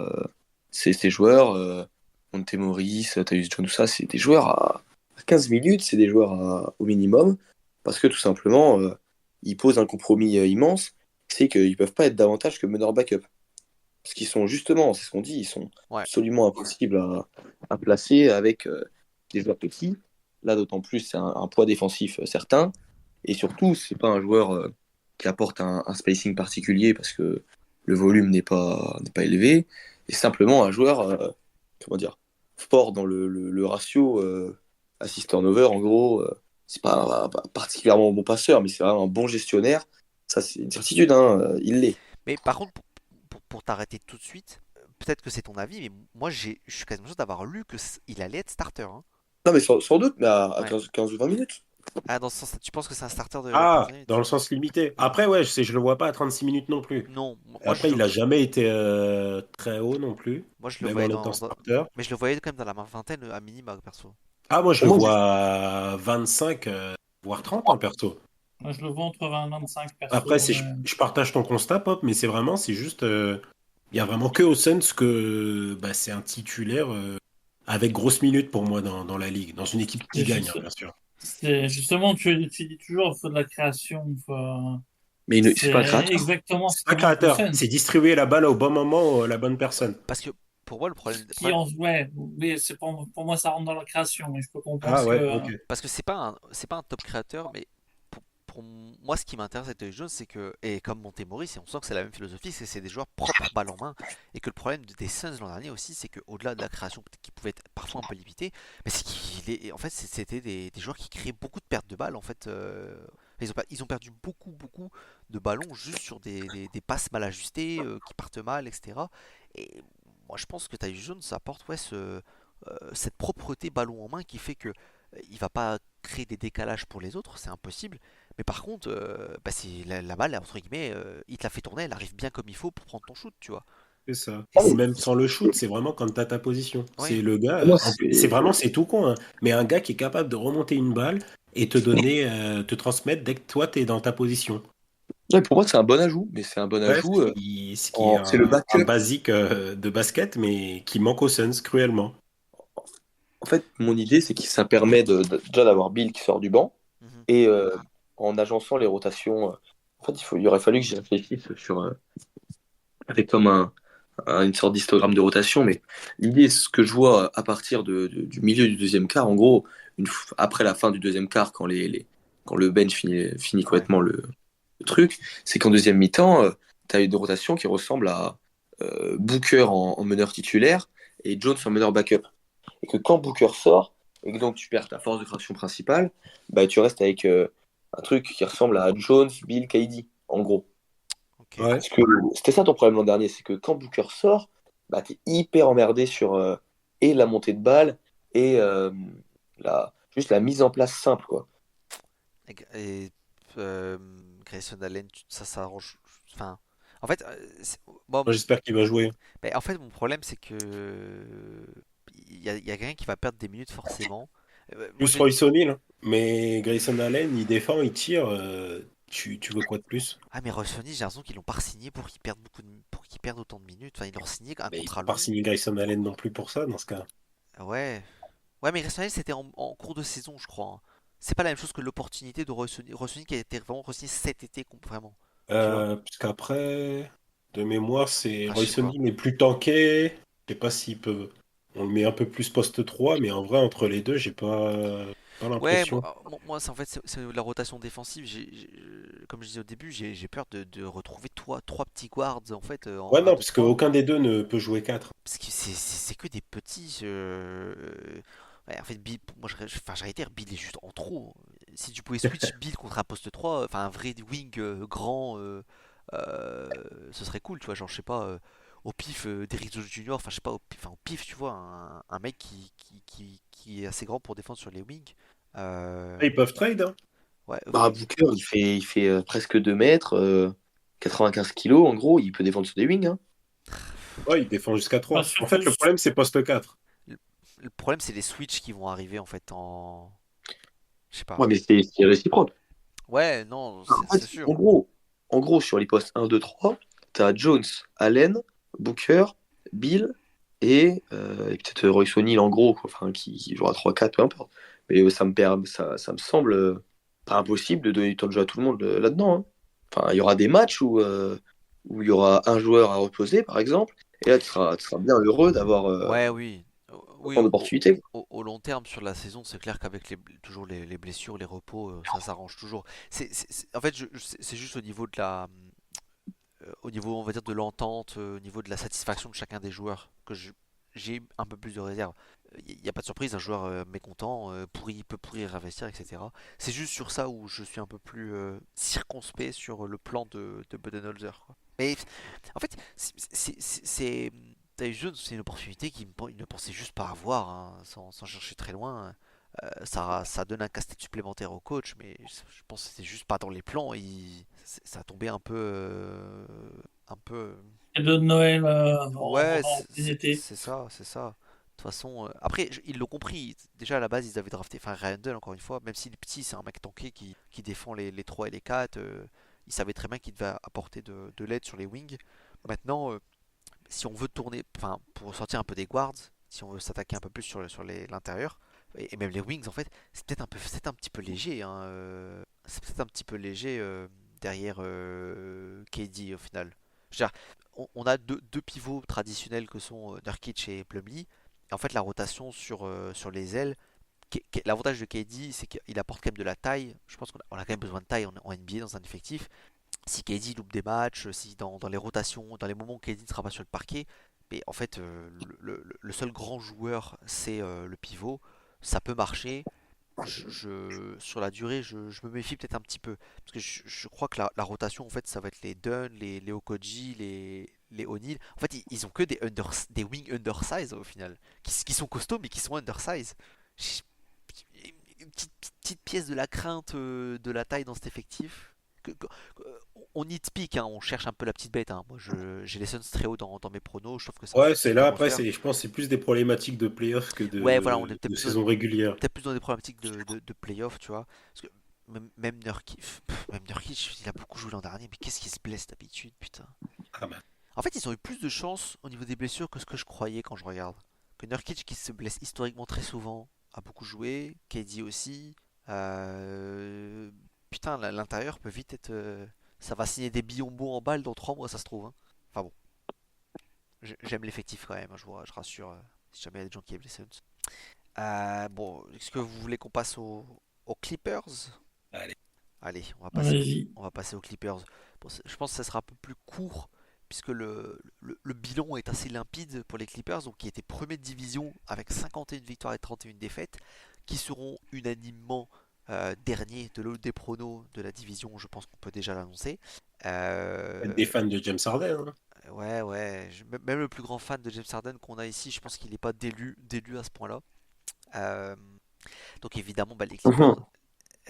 c'est ces joueurs, Montemoris, Tyus Jones, tout ça, c'est des joueurs à 15 minutes, c'est des joueurs au minimum, parce que tout simplement, ils posent un compromis immense, c'est qu'ils ne peuvent pas être davantage que meneur backup. Parce qu'ils sont justement, c'est ce qu'on dit, ils sont ouais. absolument impossibles à placer avec des joueurs petits. Là, d'autant plus, c'est un poids défensif certain. Et surtout, c'est pas un joueur qui apporte un spacing particulier parce que le volume n'est pas élevé. Et simplement un joueur, comment dire, fort dans le ratio assist-turnover. En gros, c'est pas un particulièrement bon passeur, mais c'est vraiment un bon gestionnaire. Ça, c'est une certitude, hein, il l'est. Mais par contre, pour t'arrêter tout de suite, peut-être que c'est ton avis, mais moi je suis quasiment sûr d'avoir lu que il allait être starter, hein. Non, mais sans doute, mais à Ouais. 15 ou 20 minutes. Ah, dans ce sens, tu penses que c'est un starter de 15 Ah, dans minutes? le sens limité. Après, ouais, je le vois pas à 36 minutes non plus. Non, moi Après, je, il a jamais été très haut non plus, moi je le même voyais en étant starter. mais je le voyais quand même dans la vingtaine à minima perso. Ah, moi, je Pour le moi, vois à 25, voire 30, hein, perso. Moi, je le vois entre 20 et 25 Après, perso. Mais... je partage ton constat, Pop, mais c'est juste, il y a vraiment que au Suns que bah, c'est un titulaire avec grosses minutes pour moi dans la ligue, dans une équipe qui C'est gagne, hein, juste- bien sûr. c'est justement, tu dis toujours, il faut de la création. mais c'est pas un C'est créateur. exactement ce C'est qui pas manque au créateur, Suns. c'est distribuer la balle au bon moment à la bonne personne. Parce que pour moi, Qui en ouais, mais pour moi, ça rentre dans la création. Mais je peux comprendre Ah ce ouais, que. ok. parce que c'est pas un top créateur, mais moi, ce qui m'intéresse avec Tyus Jones, c'est que, et comme Monte on sent que c'est la même philosophie, c'est que c'est des joueurs propres balle en main, et que le problème des Suns l'an dernier aussi, c'est qu'au-delà de la création qui pouvait être parfois un peu limitée, mais c'est en fait, c'était des joueurs qui créaient beaucoup de pertes de balles, en fait. Ils ont perdu beaucoup de ballons juste sur des passes mal ajustées, qui partent mal, etc. Et moi, je pense que Tyus Jones apporte ouais, cette propreté ballon en main qui fait que il va pas créer des décalages pour les autres, c'est impossible. Mais par contre, bah, si la balle, entre guillemets, il te la fait tourner, elle arrive bien comme il faut pour prendre ton shoot, tu vois. C'est ça. Et Ah, Ou mais même sans le shoot, c'est vraiment quand t'as ta position. oui, C'est le gars, pour moi, c'est vraiment, c'est tout con, hein. Mais un gars qui est capable de remonter une balle et te donner, te transmettre dès que toi t'es dans ta position. pour moi, c'est un bon ajout, mais c'est un bon Ouais, ajout. ce qui est C'est le un backup. basique de basket, mais qui manque aux Suns cruellement. En fait, mon idée, c'est que ça permet déjà d'avoir Bill qui sort du banc mhm, et en agençant les rotations. En fait, il aurait fallu que j'y réfléchisse sur avec comme une sorte d'histogramme de rotation, mais l'idée, ce que je vois à partir du milieu du deuxième quart, en gros, après la fin du deuxième quart, quand le bench finit ouais, complètement le truc, c'est qu'en deuxième mi-temps, tu as une rotation qui ressemble à Booker en meneur titulaire et Jones en meneur backup. Et que quand Booker sort, et que donc tu perds ta force de création principale, bah, tu restes avec un truc qui ressemble à Jones, Bill, KD, en gros. ok. Ouais. Parce que c'était ça ton problème l'an dernier, c'est que quand Booker sort, bah, t'es hyper emmerdé sur et la montée de balle et juste la mise en place simple, quoi. Et Grayson Allen, ça arrange. Enfin, en fait, bon, Moi, j'espère qu'il va jouer. en fait, mon problème, c'est que il y a quelqu'un qui va perdre des minutes forcément. Moi, Plus Royce O'Neal, hein. Mais Grayson Allen, il défend, il tire. Tu veux quoi de plus? ah, mais Royce O'Neal, j'ai l'impression qu'ils l'ont pas signé pour qu'il perde pour qu'il perde autant de minutes. Enfin, ils l'ont signé un Mais il contrat faut pas long. signer Grayson Allen non plus pour ça, dans ce cas. Ouais. Ouais, mais Grayson Allen, c'était en cours de saison, je crois, hein. C'est pas la même chose que l'opportunité de Royce O'Neal qui a été vraiment re-signé cet été, vraiment. Tu vois? Parce qu'après, de mémoire, c'est Ah, je sais Royce pas. O'Neal est plus tanké. Je sais pas s'il peut. On le met un peu plus poste 3, mais en vrai, entre les deux, j'ai pas Ouais, l'impression. c'est en fait c'est la rotation défensive. Comme je disais au début, j'ai peur de retrouver trois petits guards en fait en Ouais, un non, 2 parce trois. qu'aucun des deux ne peut jouer 4. Parce que c'est que des petits. Ouais, en fait, Bill, moi j'allais dire Bill est juste en trop. Si tu pouvais switch Bill contre un poste 3 enfin un vrai wing grand, ce serait cool, tu vois. Genre, je sais pas, au pif, Derrick Jones Jr., enfin, je sais pas, au pif, tu vois, un mec qui est assez grand pour défendre sur les wings. Euh, Ils peuvent trade, hein. ouais, Bah, Booker, il fait presque 2 mètres, 95 kilos, en gros, il peut défendre sur des wings, hein. Ouais, ils défendent jusqu'à Bah, 3. En surtout, fait, le problème, c'est poste 4. le, le problème, c'est les switches qui vont arriver en fait en. Je sais pas. Ouais, mais c'est réciproque. Ouais, non, En c'est fait, sûr. en gros, sur les postes 1, 2, 3, t'as Jones, Allen, Booker, Bill et peut-être Royce O'Neal en gros, quoi. Enfin, qui jouera 3-4, peu importe. Mais ça me semble pas impossible de donner du temps de jeu à tout le monde là-dedans, hein. Enfin, il y aura des matchs où il y aura un joueur à reposer, par exemple, et là, tu seras bien heureux d'avoir Ouais, oui. Oui, autant d'opportunités. au long terme sur la saison, c'est clair qu'avec toujours les blessures, les repos, ça s'arrange toujours. En fait, c'est juste au niveau de au niveau, on va dire, de l'entente, au niveau de la satisfaction de chacun des joueurs, que j'ai un peu plus de réserve. Il n'y a pas de surprise, un joueur mécontent, peut pourrir investir, etc. C'est juste sur ça où je suis un peu plus circonspect sur le plan de Budenholzer, quoi. Mais en fait, Tyus Jones, c'est une opportunité qu'il ne pensait juste pas avoir, hein, sans chercher très loin. Ça donne un casse-tête supplémentaire au coach, mais je pense que c'était juste pas dans les plans. Ça a tombé un peu. cadeau de Noël Ouais, en plein été. c'est ça, c'est ça. De toute façon, après, ils l'ont compris. Déjà à la base, ils avaient drafté, enfin Randall encore une fois, même s'il est petit, c'est un mec tanké qui défend les 3 et les 4. Ils savaient très bien qu'il devait apporter de l'aide sur les wings. Maintenant, si on veut tourner, enfin, pour sortir un peu des guards, si on veut s'attaquer un peu plus sur l'intérieur, et même les wings en fait, c'est un petit peu léger, hein, c'est peut-être un petit peu léger derrière KD au final. Je veux dire, on a deux pivots traditionnels que sont Nurkic et Plumlee, et en fait la rotation sur les ailes, L'avantage de KD, c'est qu'il apporte quand même de la taille. Je pense qu'on a quand même besoin de taille en NBA dans un effectif. Si KD loupe des matchs, si dans les rotations, dans les moments où KD ne sera pas sur le parquet, mais en fait, le seul grand joueur, c'est le pivot. Ça peut marcher. Sur la durée, je me méfie peut-être un petit peu. Parce que je crois que la rotation, en fait, ça va être les Dunn, les Okoji, les O'Neal. En fait, ils ont que des wings undersize au final. Qui sont costauds, mais qui sont undersize. J- petite pièce de la crainte de la taille dans cet effectif. On nitpick, hein, on cherche un peu la petite bête, hein. Moi, j'ai les Suns très haut dans mes pronos. Je trouve que c'est un Ouais, c'est là, super après, roster. je pense que c'est plus des problématiques de playoff que Ouais, voilà, on est de saison régulière. peut-être plus dans des problématiques de playoff, tu vois. Parce que même Nurkic, il a beaucoup joué l'an dernier, mais qu'est-ce qu'il se blesse d'habitude, putain. Ah bah, En fait, ils ont eu plus de chance au niveau des blessures que ce que je croyais quand je regarde. Que Nurkic, qui se blesse historiquement très souvent, a beaucoup joué. KD aussi. Euh, Putain, l'intérieur peut vite être. Ça va signer des billons en balle dans 3 mois, ça se trouve, hein. Enfin bon, j'aime l'effectif quand même, hein, je rassure. Si jamais il y a des gens qui aiment les Suns. Bon, est-ce que vous voulez qu'on passe aux Clippers? allez. Allez, Vas-y. on va passer aux Clippers. Bon, je pense que ça sera un peu plus court puisque le bilan est assez limpide pour les Clippers, donc qui étaient premier de division avec 51 victoires et 31 défaites, qui seront unanimement derniers de l'autre des pronos de la division. Je pense qu'on peut déjà l'annoncer. Des fans de James Harden, hein. Ouais, ouais. Même le plus grand fan de James Harden qu'on a ici, je pense qu'il n'est pas d'élu à ce point-là. Euh, donc évidemment, bah, les Clippers. Mhm.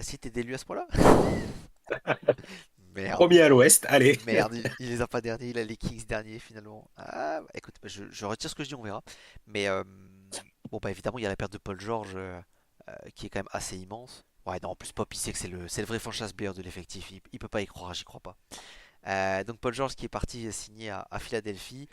Si t'es d'élu à ce point-là? Merde. Premier à l'ouest, allez. Merde, il les a pas derniers, il a les Kings derniers finalement. Ah, bah, écoute, bah, je retire ce que je dis, on verra. Mais bon, bah évidemment, il y a la perte de Paul George qui est quand même assez immense. Ouais, non, en plus, Pop, il sait que c'est le vrai franchise player de l'effectif. Il peut pas y croire, j'y crois pas. Donc, Paul George qui est parti signer à Philadelphie.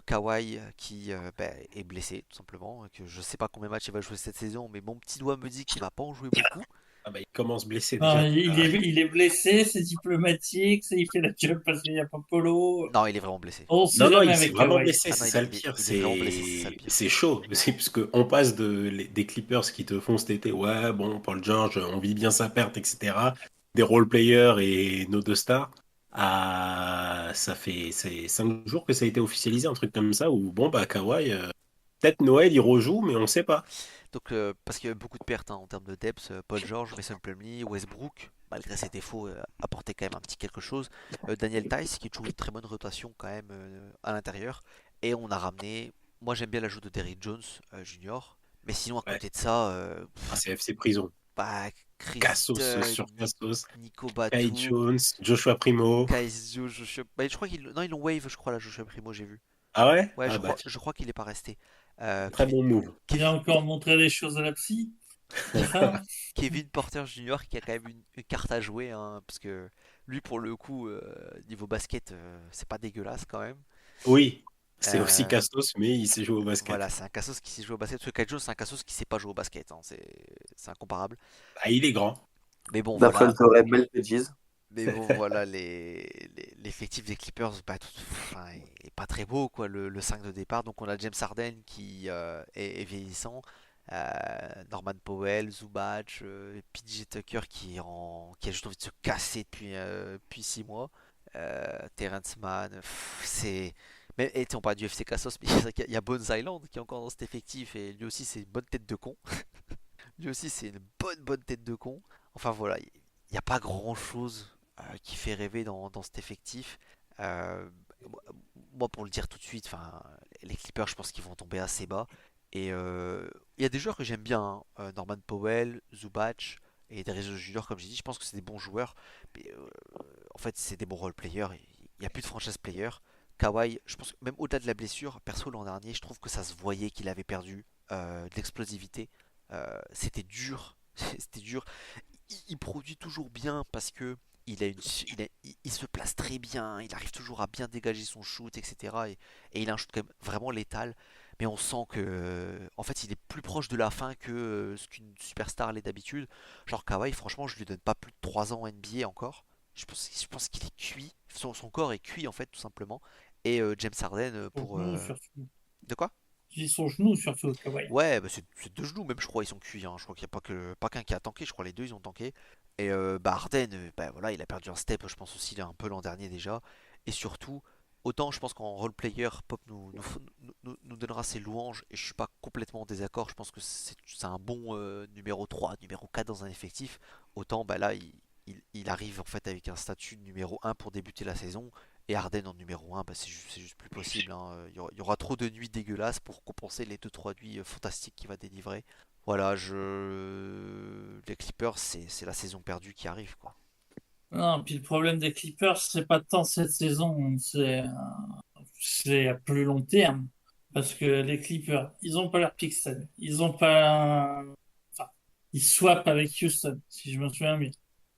Kawhi qui bah, est blessé, tout simplement. Que je sais pas combien de matchs il va jouer cette saison, mais mon petit doigt me dit qu'il va pas en jouer beaucoup. Ah bah, il commence blessé Ah, déjà. Ah, il est blessé, c'est diplomatique, il fait la job parce qu'il n'y a pas Polo. Non, il est vraiment blessé. On sait non, non, jamais il s'est avec vraiment Kawhi. blessé, Ah non, c'est ça le pire. il est vraiment blessé, c'est ça le pire. C'est chaud. C'est parce qu'on passe des Clippers qui te font cet été, ouais, bon, Paul George, on vit bien sa perte, etc. Des role players et nos deux stars. Ça fait c'est 5 jours que ça a été officialisé, un truc comme ça, où bon, bah, Kawhi, peut-être Noël, il rejoue, mais on sait pas. Donc, parce qu'il y a eu beaucoup de pertes hein, en termes de depth, Paul George, Mason Plumlee, Westbrook, malgré ses défauts, apportait quand même un petit quelque chose. Daniel Tice, qui trouve une très bonne rotation quand même à l'intérieur. Et on a ramené, moi j'aime bien l'ajout de Derrick Jones Junior. Mais sinon, à Ouais, côté de ça, ah, c'est FC Prison. bah, Chris Cassos Dunn, sur Cassos, Nico Kai Batum, Jones, Joshua Primo. Kaizo, Joshua. Bah, je crois qu'ils non, ils l'ont wave, je crois, là, Joshua Primo, j'ai vu. Ah ouais? Ouais, Ah bah, je crois qu'il est pas resté. très bon move. Il a Kevin, encore montré les choses à la psy. C'est ça? Kevin Porter Jr. qui a quand même une carte à jouer, hein, parce que lui, pour le coup, niveau basket, c'est pas dégueulasse quand même. Oui, c'est aussi Euh, Castos, mais il s'est joué au voilà, basket. c'est un Cassos qui sait jouer au basket. Parce que Kyle Jones, c'est un Cassos qui sait pas jouer au basket, hein, c'est incomparable. Ah, il est grand. Mais bon, D'après le voilà. théorème Melfedjiz. Mais bon, voilà, l'effectif des Clippers, bah, enfin, il est pas très beau, quoi, le 5 de départ. Donc, on a James Harden qui est vieillissant. Norman Powell, Zubac, PJ Tucker qui a juste envie de se casser depuis 6 mois. Terrence Mann, c'est. Mais et on parle du FC Cassos, mais il y a Bones Island qui est encore dans cet effectif et lui aussi c'est une bonne tête de con. Lui aussi c'est une bonne tête de con. Enfin voilà, il n'y a pas grand chose qui fait rêver dans cet effectif. Euh, Moi pour le dire tout de suite, enfin les Clippers je pense qu'ils vont tomber assez bas. Et il y a des joueurs que j'aime bien, hein. Norman Powell, Zubac et des réseaux juniors comme j'ai dit, je pense que c'est des bons joueurs. Mais en fait c'est des bons role players. Il n'y a plus de franchise player. Kawhi, je pense que même au-delà de la blessure, perso l'an dernier, je trouve que ça se voyait qu'il avait perdu de l'explosivité. C'était dur, c'était dur. Il produit toujours bien parce que il se place très bien, il arrive toujours à bien dégager son shoot, etc. Et il a un shoot quand même vraiment létal. Mais on sent que, en fait, il est plus proche de la fin que ce qu'une superstar l'est d'habitude. Genre Kawhi, franchement, je lui donne pas plus de 3 ans en NBA encore. Je pense qu'il est cuit. Son corps est cuit, en fait, tout simplement. Et James Harden pour. Surtout. De quoi? J'ai son genou surtout, Kawhi. Ouais, bah c'est deux genoux même, je crois, ils sont cuits, hein. Je crois qu'il n'y a pas qu'un qui a tanké, je crois les deux ils ont tanké. Et bah Harden, bah voilà, il a perdu un step, je pense aussi, un peu l'an dernier déjà. Et surtout, autant je pense qu'en role player, Pop nous donnera ses louanges, et je suis pas complètement en désaccord, je pense que c'est un bon numéro 3, numéro 4 dans un effectif. Autant bah là, il arrive en fait avec un statut de numéro un pour débuter la saison. Et Harden en numéro un, bah c'est juste plus possible, hein. Il y aura trop de nuits dégueulasses pour compenser les deux trois nuits fantastiques qu'il va délivrer. Voilà, les Clippers, c'est la saison perdue qui arrive, quoi. Non, puis le problème des Clippers, c'est pas tant cette saison, c'est à plus long terme. Parce que les Clippers, ils ont pas leur pick cette année. Ils ont pas, enfin, ils swappent avec Houston, si je me souviens bien.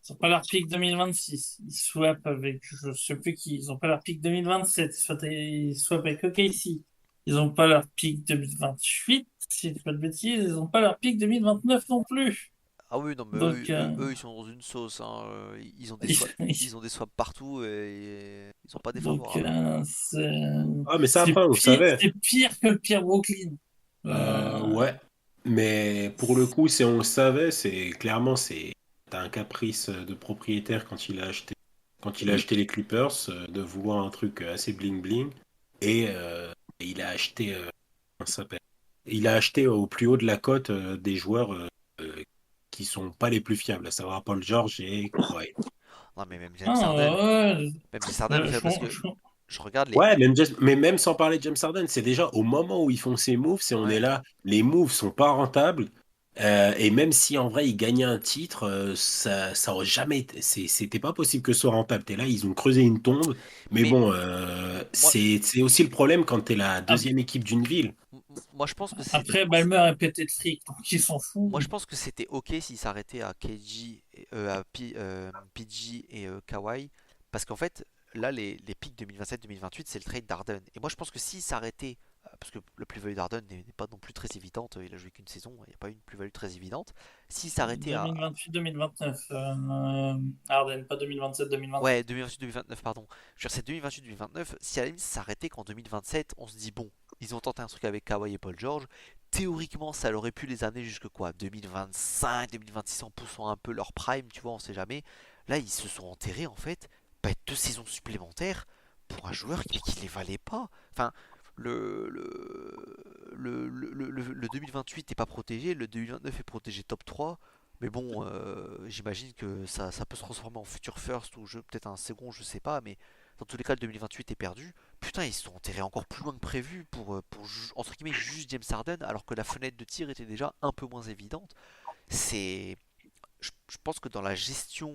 Ils ont pas leur pick 2026. Ils swappent avec, je sais plus qui. Ils ont pas leur pick 2027. Ils swappent avec OKC. Ils ont pas leur pick 2028, si je dis pas de bêtises. Ils ont pas leur pick 2029 non plus. Ah oui, non, mais Donc, eux, ils sont dans une sauce, hein. Ils ont des swaps, ils- ils ont des swaps partout et ils sont pas Donc, défavorables. Ah, mais ça, après, on le savait. c'est pire que le pire Brooklyn. Euh, Ouais. Mais pour le coup, si on le savait, c'est clairement, t'as un caprice de propriétaire quand il a acheté les Clippers, de vouloir un truc assez bling bling. Et il a acheté, comment ça s'appelle? Il a acheté au plus haut de la cote des joueurs qui sont pas les plus fiables, à savoir Paul George et Kawhi. Non, mais même James ah, Harden, ouais, même James Harden, parce que je- je regarde les. Ouais, mais même sans parler de James Harden, c'est déjà au moment où ils font ces moves, c'est on est Ouais. là, les moves sont pas rentables. Et même si en vrai ils gagnaient un titre, ça aurait jamais été, c'était pas possible que ce soit rentable. T'es là, ils ont creusé une tombe. Mais Mais bon, moi, c'est aussi le problème quand t'es la ap- deuxième équipe d'une ville. moi, je pense que c'est. Après, Balmer est pété de fric, donc ils s'en Moi, je foutent. pense que c'était ok s'il s'arrêtait à KG, PG et Kawhi. Parce qu'en fait, là, les pics 2027-2028, c'est le trade d'Arden. Et moi, je pense que s'il s'arrêtait, parce que la plus-value d'Arden n'est pas non plus très évidente, il a joué qu'une saison, il n'y a pas eu une plus-value très évidente. S'il s'arrêtait à. 2028-2029, Harden, pas 2027-2029. Ouais, 2028-2029, pardon. Je veux dire, c'est 2028-2029. Si à la limite ça s'arrêtait qu'en 2027, on se dit, bon, ils ont tenté un truc avec Kawhi et Paul George. Théoriquement, ça aurait pu les amener jusque quoi 2025, 2026 en poussant un peu leur prime, tu vois, on sait jamais. Là, ils se sont enterrés en fait, bah, deux saisons supplémentaires pour un joueur qui les valait pas. Enfin, le 2028 n'est pas protégé, le 2029 est protégé top 3. Mais bon, j'imagine que ça peut se transformer en future first ou peut-être un second, je sais pas. Mais dans tous les cas, le 2028 est perdu. Putain, ils se sont enterrés encore plus loin que prévu pour entre guillemets juste James Harden, alors que la fenêtre de tir était déjà un peu moins évidente. C'est, je pense que dans la gestion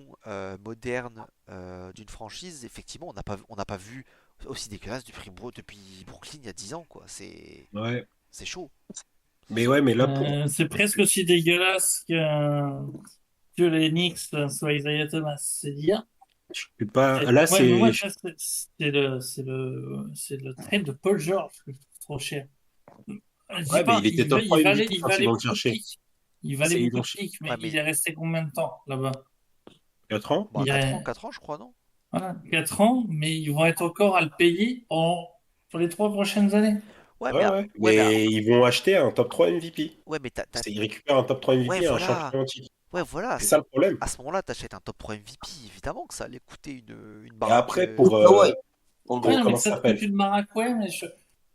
moderne d'une franchise, effectivement, on n'a pas vu aussi dégueulasse depuis Brooklyn il y a 10 ans, quoi. Ouais. C'est chaud. C'est Mais chaud. ouais, mais là C'est presque aussi dégueulasse que les Knicks soit Isaiah Thomas, c'est dire. je suis pas. Là, Ouais, mais moi, c'est. ça, c'est le trade de Paul George que je trouve trop cher. Je dis Ouais, mais pas, il était top 3 MVP il quand ils valait vont le beaucoup de chercher. pics. Il valait Ils beaucoup vont de pics, mais Ouais, il mais est resté combien de temps là-bas? 4 ans? bon, Il 4 ans, est, 4 ans, je crois, non? voilà, 4 ans, mais ils vont être encore à le payer pour les 3 prochaines années. Ouais, Ouais, mais ouais. ouais, mais Mais ils vont acheter un top 3 MVP. ouais, mais Ils récupèrent un top 3 ouais, MVP et un voilà. champion en titre. Ouais, voilà. C'est ça le problème. À ce moment-là, t'achètes un top 3 MVP. Évidemment que ça allait coûter une Et baraque. après, Ou Kawhi, en Ouais, gros. non, mais comment ça ça te coûte s'appelle? une baraque, ouais, mais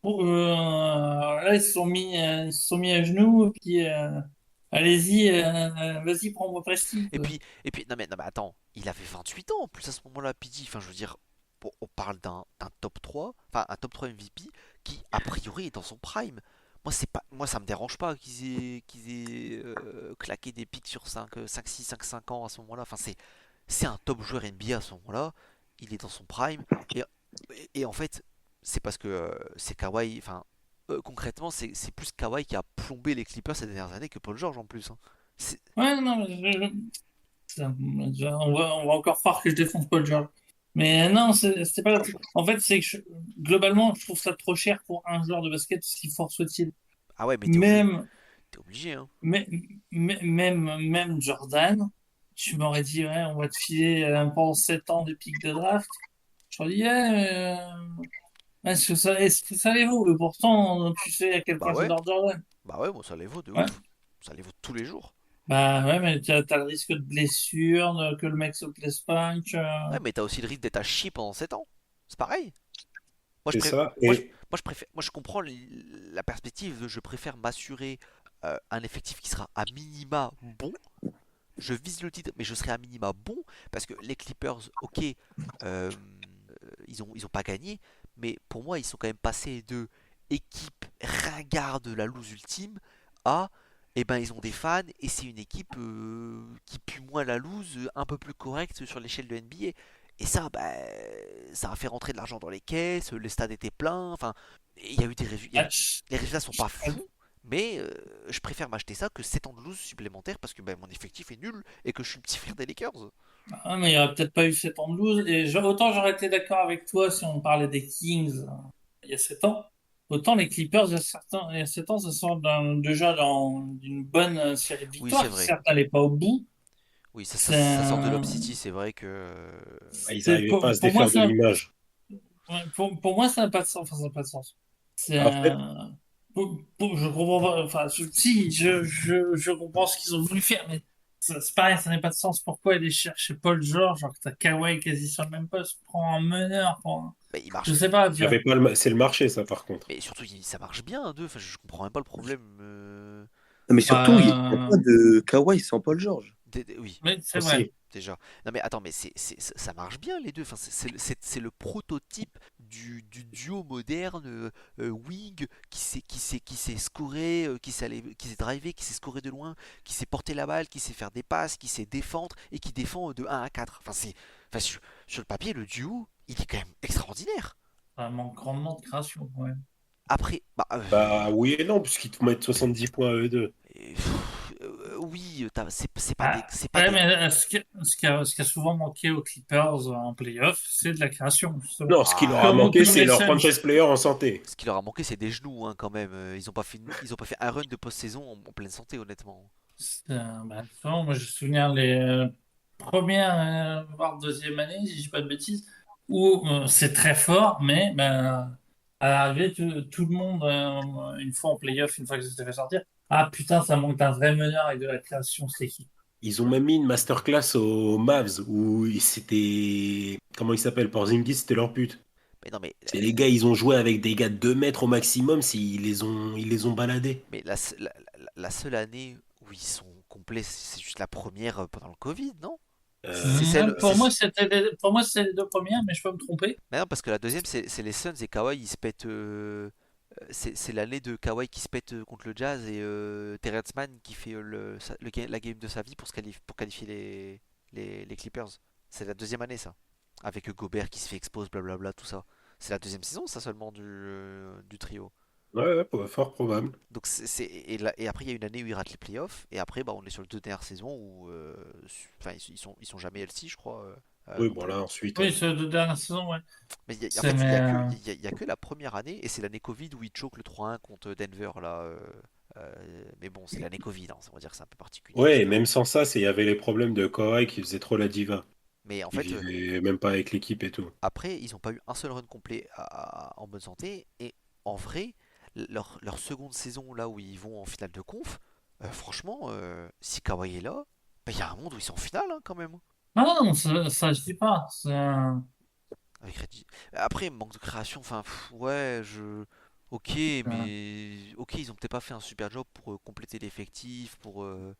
bon, là, ils se sont mis à genoux, et puis allez-y, vas-y, prends mon prestige. Et puis, non, mais attends, il avait 28 ans en plus à ce moment-là, PG. Enfin, je veux dire, bon, on parle d'un top 3, enfin, un top 3 MVP qui, a priori, est dans son prime. Moi, ça me dérange pas qu'ils aient claqué des pics sur 6 5 ans à ce moment-là. Enfin, c'est un top joueur NBA à ce moment-là. Il est dans son prime. Et, et en fait, c'est parce que c'est Kawhi. Enfin, concrètement, c'est plus Kawhi qui a plombé les Clippers ces dernières années que Paul George en plus, hein. C'est- Ouais, non, mais on va encore croire que je défonce Paul George. Mais non, c'est pas la... En fait, globalement, je trouve ça trop cher pour un joueur de basket, si fort soit-il. Ah ouais, mais Même, t'es obligé, hein. même, même Jordan, tu m'aurais dit, ouais, on va te filer pendant 7 ans de pic de draft. Je t'aurais dit, Est-ce que ça les vaut? Et pourtant, tu sais à quel Bah point ouais, j'adore Jordan. bah ouais, moi ça les vaut de Ouais. ouf. Ça les vaut tous les jours. Bah ouais, mais t'as le risque de blessure, que le mec se plaise pas, Ouais, mais t'as aussi le risque d'être à chier pendant 7 ans. C'est pareil. Moi je, C'est pré- ça. moi, je, Et moi, je préfère, moi je comprends la perspective de je préfère m'assurer un effectif qui sera à minima bon. Je vise le titre, mais je serai à minima bon parce que les Clippers, ok, ils ont pas gagné, mais pour moi, ils sont quand même passés de équipe ringarde de la loose ultime à, eh ben, ils ont des fans et c'est une équipe qui pue moins la loose, un peu plus correcte sur l'échelle de NBA. Et ça, bah, ça a fait rentrer de l'argent dans les caisses, les stades étaient pleins, enfin, il y a eu des résultats, match. les résultats sont pas fous, mais je préfère m'acheter ça que 7 ans de loose supplémentaires parce que ben, mon effectif est nul et que je suis le petit frère des Lakers. Ah, mais il n'y aurait peut-être pas eu 7 ans de loose. Et autant j'aurais été d'accord avec toi si on parlait des Kings il y a 7 ans. Autant les Clippers, il y a 7 ans, ça sort déjà d'une bonne série de Oui, c'est victoires, qui vrai. certes n'allait pas au bout. Oui, C'est, ça sort de Lob City, c'est vrai que. ils n'arrivaient pas à se pour moi, défaire de l'image. pour moi, ça n'a pas de sens. Enfin, ça n'a pas de sens. C'est, Après, je comprends pas. Enfin, si, je comprends ce qu'ils ont voulu faire, mais c'est pareil, ça n'a pas de sens. Pourquoi aller chercher Paul George alors que t'as Kawhi quasi sur le même poste, prends un meneur, ben, il je marche. sais pas, tu il y vois. avait pas c'est le marché, ça, par contre. Mais surtout, ça marche bien, à deux. Enfin, je comprends même pas le problème. Non, mais surtout, il n'y a Euh, pas de Kawhi sans Paul George. Oui, mais c'est vrai. Aussi. déjà. Non, mais attends, mais ça marche bien les deux. Enfin, c'est le prototype du duo moderne Wing qui sait scorer, qui sait driver, qui sait scorer de loin, qui sait porter la balle, qui sait faire des passes, qui sait défendre et qui défend de 1 à 4. Enfin, sur le papier, le duo, il est quand même extraordinaire. Ça manque grandement de création, ouais. Après, bah, Bah oui et non, puisqu'ils te mettent 70 points à eux deux. oui, Ah, c'est pas ouais, des. mais ce qui a souvent manqué aux Clippers en playoff, c'est de la création, justement. Non, ce qui leur a Ah, manqué, Comme c'est les leur Suns. franchise player en santé. ce qui leur a manqué, c'est des genoux hein, quand même. Ils ont pas fait un run de post-saison en pleine santé, honnêtement. Bah, justement, moi, je me souviens les premières, voire deuxième année, si je dis pas de bêtises, où c'est très fort, mais ben, à l'arrivée, tout le monde, une fois en playoff, une fois que c'était fait sortir, ah putain, ça manque d'un vrai meneur avec de la création, cette équipe. Ils ont même mis une masterclass aux Mavs où c'était. Comment ils s'appellent? Porzingis, c'était leur but. Mais non, C'est les gars, ils ont joué avec des gars de 2 mètres au maximum, ils les ont baladés. mais la seule année où ils sont complets, c'est juste la première pendant le Covid, non? C'est celle. Pour moi, pour moi, c'est les deux premières, mais je peux me tromper. Mais non, parce que la deuxième, c'est les Suns et Kawhi, ils se pètent. C'est l'année de Kawhi qui se pète contre le Jazz et Terrence Mann qui fait la game de sa vie pour qualifier les Clippers. C'est la deuxième année, ça. Avec Gobert qui se fait expose, blablabla, tout ça. C'est la deuxième saison, ça seulement du trio. Ouais, ouais, fort probable. Donc et après il y a une année où ils ratent les playoffs et après bah, on est sur les deux dernières saisons où enfin ils sont jamais LC je crois Oui, donc bon là, ensuite. Oui, c'est les deux dernières saisons, ouais. mais en C'est, fait mais, il y a que la première année et c'est l'année Covid où ils choquent le 3-1 contre Denver là mais bon c'est l'année Covid hein, on va dire que c'est un peu particulier Ouais, et aussi même sans ça, il y avait les problèmes de Kawhi qui faisait trop la diva. mais en Il fait vivait même pas avec l'équipe et tout. après ils n'ont pas eu un seul run complet en bonne santé et en vrai leur seconde saison là où ils vont en finale de conf franchement si Kawhi est là bah, il y a un monde où ils sont en finale hein, quand même. non, non, ça, je dis pas. Avec Reggie. Après, manque de création, enfin, ouais, Ok, Euh, mais. Ok, ils ont peut-être pas fait un super job pour compléter l'effectif, pour, euh,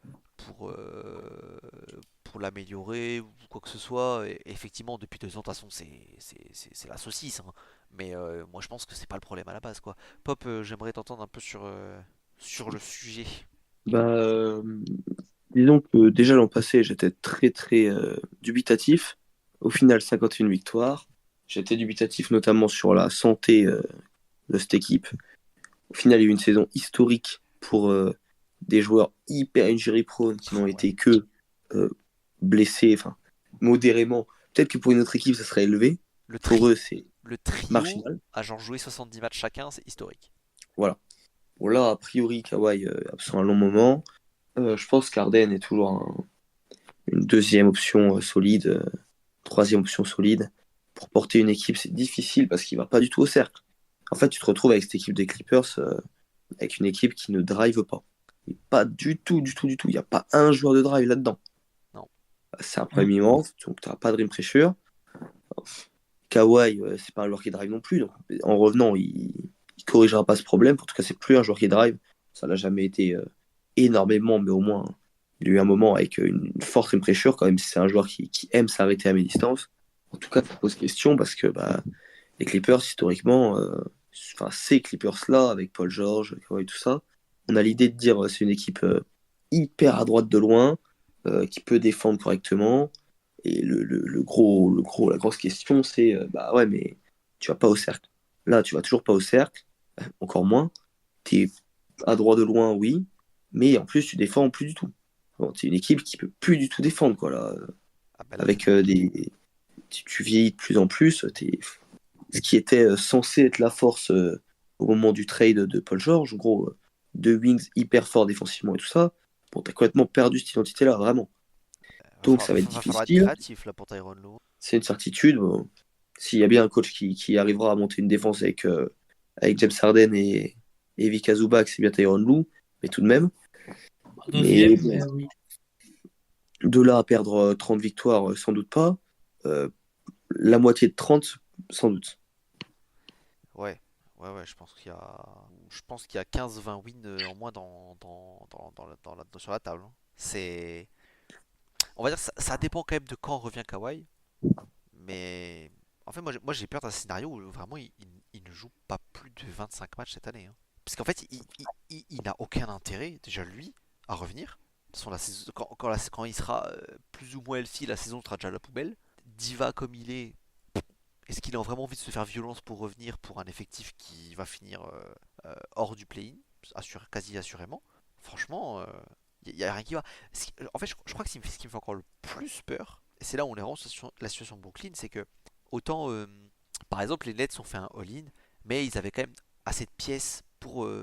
pour l'améliorer ou quoi que ce soit. Et effectivement, depuis 2 ans, de toute façon, c'est la saucisse, hein. Mais moi, je pense que c'est pas le problème à la base, quoi. Pop, j'aimerais t'entendre un peu sur le sujet. Bah, disons que déjà l'an passé, j'étais très très dubitatif. Au final, 51 victoires. J'étais dubitatif notamment sur la santé de cette équipe. Au final, il y a eu une saison historique pour des joueurs hyper injury prone qui n'ont Ouais. été que euh, blessés, enfin modérément. Peut-être que pour une autre équipe, ça serait élevé. Le, Pour tri eux, c'est le trio marginal. a genre joué 70 matchs chacun, c'est historique. Voilà. Bon, là, a priori, Kawhi absent un long moment. Je pense qu'Arden est toujours une deuxième option solide, troisième option solide. Pour porter une équipe, c'est difficile parce qu'il va pas du tout au cercle. En fait, tu te retrouves avec cette équipe des Clippers, avec une équipe qui ne drive pas. Et pas du tout, du tout, du tout. Il n'y a pas un joueur de drive là-dedans. Non. C'est un Mm. premier moment, donc tu n'as pas de rim pressure. Kawhi, c'est pas un joueur qui drive non plus. Donc, en revenant, il corrigera pas ce problème. En tout cas, c'est plus un joueur qui drive. Ça l'a jamais été énormément, mais au moins, il y a eu un moment avec une forte rim pressure, quand même, si c'est un joueur qui aime s'arrêter à mi-distance. En tout cas, ça pose question parce que les Clippers, historiquement, enfin, ces Clippers-là, avec Paul George, Kawhi, tout ça, on a l'idée de dire c'est une équipe hyper à droite de loin, qui peut défendre correctement. Et la grosse question, c'est bah ouais, mais tu vas pas au cercle. Là, tu vas toujours pas au cercle, encore moins. Tu es à droit de loin, oui, mais en plus, tu défends plus du tout. Bon, tu es une équipe qui peut plus du tout défendre, quoi, là. Ah bah là, Avec tu vieillis de plus en plus. Ce qui était censé être la force au moment du trade de Paul George, en gros, deux wings hyper forts défensivement et tout ça. Bon, t'as complètement perdu cette identité-là, vraiment. Donc ça va être va falloir être difficile. créatif là pour Tyronn Lue. C'est une certitude. Bon, s'il y a bien un coach qui arrivera à monter une défense avec James Harden et Vika Zubac, c'est bien Tyronn Lue, mais tout de même. Mais Deuxième, bon, mais oui. de là à perdre 30 victoires, sans doute pas. Euh, la moitié de 30, sans doute. Ouais, ouais, je pense qu'il y a 15-20 wins en moins sur la table, hein. C'est, on va dire, ça dépend quand même de quand revient Kawhi, mais en fait, moi j'ai peur d'un scénario où vraiment il ne joue pas plus de 25 matchs cette année, hein. Parce qu'en fait, il n'a aucun intérêt, déjà lui, à revenir. Quand il sera plus ou moins healthy, la saison sera déjà à la poubelle. Diva comme il est-ce qu'il a vraiment envie de se faire violence pour revenir pour un effectif qui va finir hors du play-in, quasi assurément? Franchement, il n'y a rien qui va. En fait, je crois que ce qui me fait encore le plus peur, et c'est là où on est vraiment sur la situation de Brooklyn, c'est que autant, par exemple, les Nets ont fait un all-in, mais ils avaient quand même assez de pièces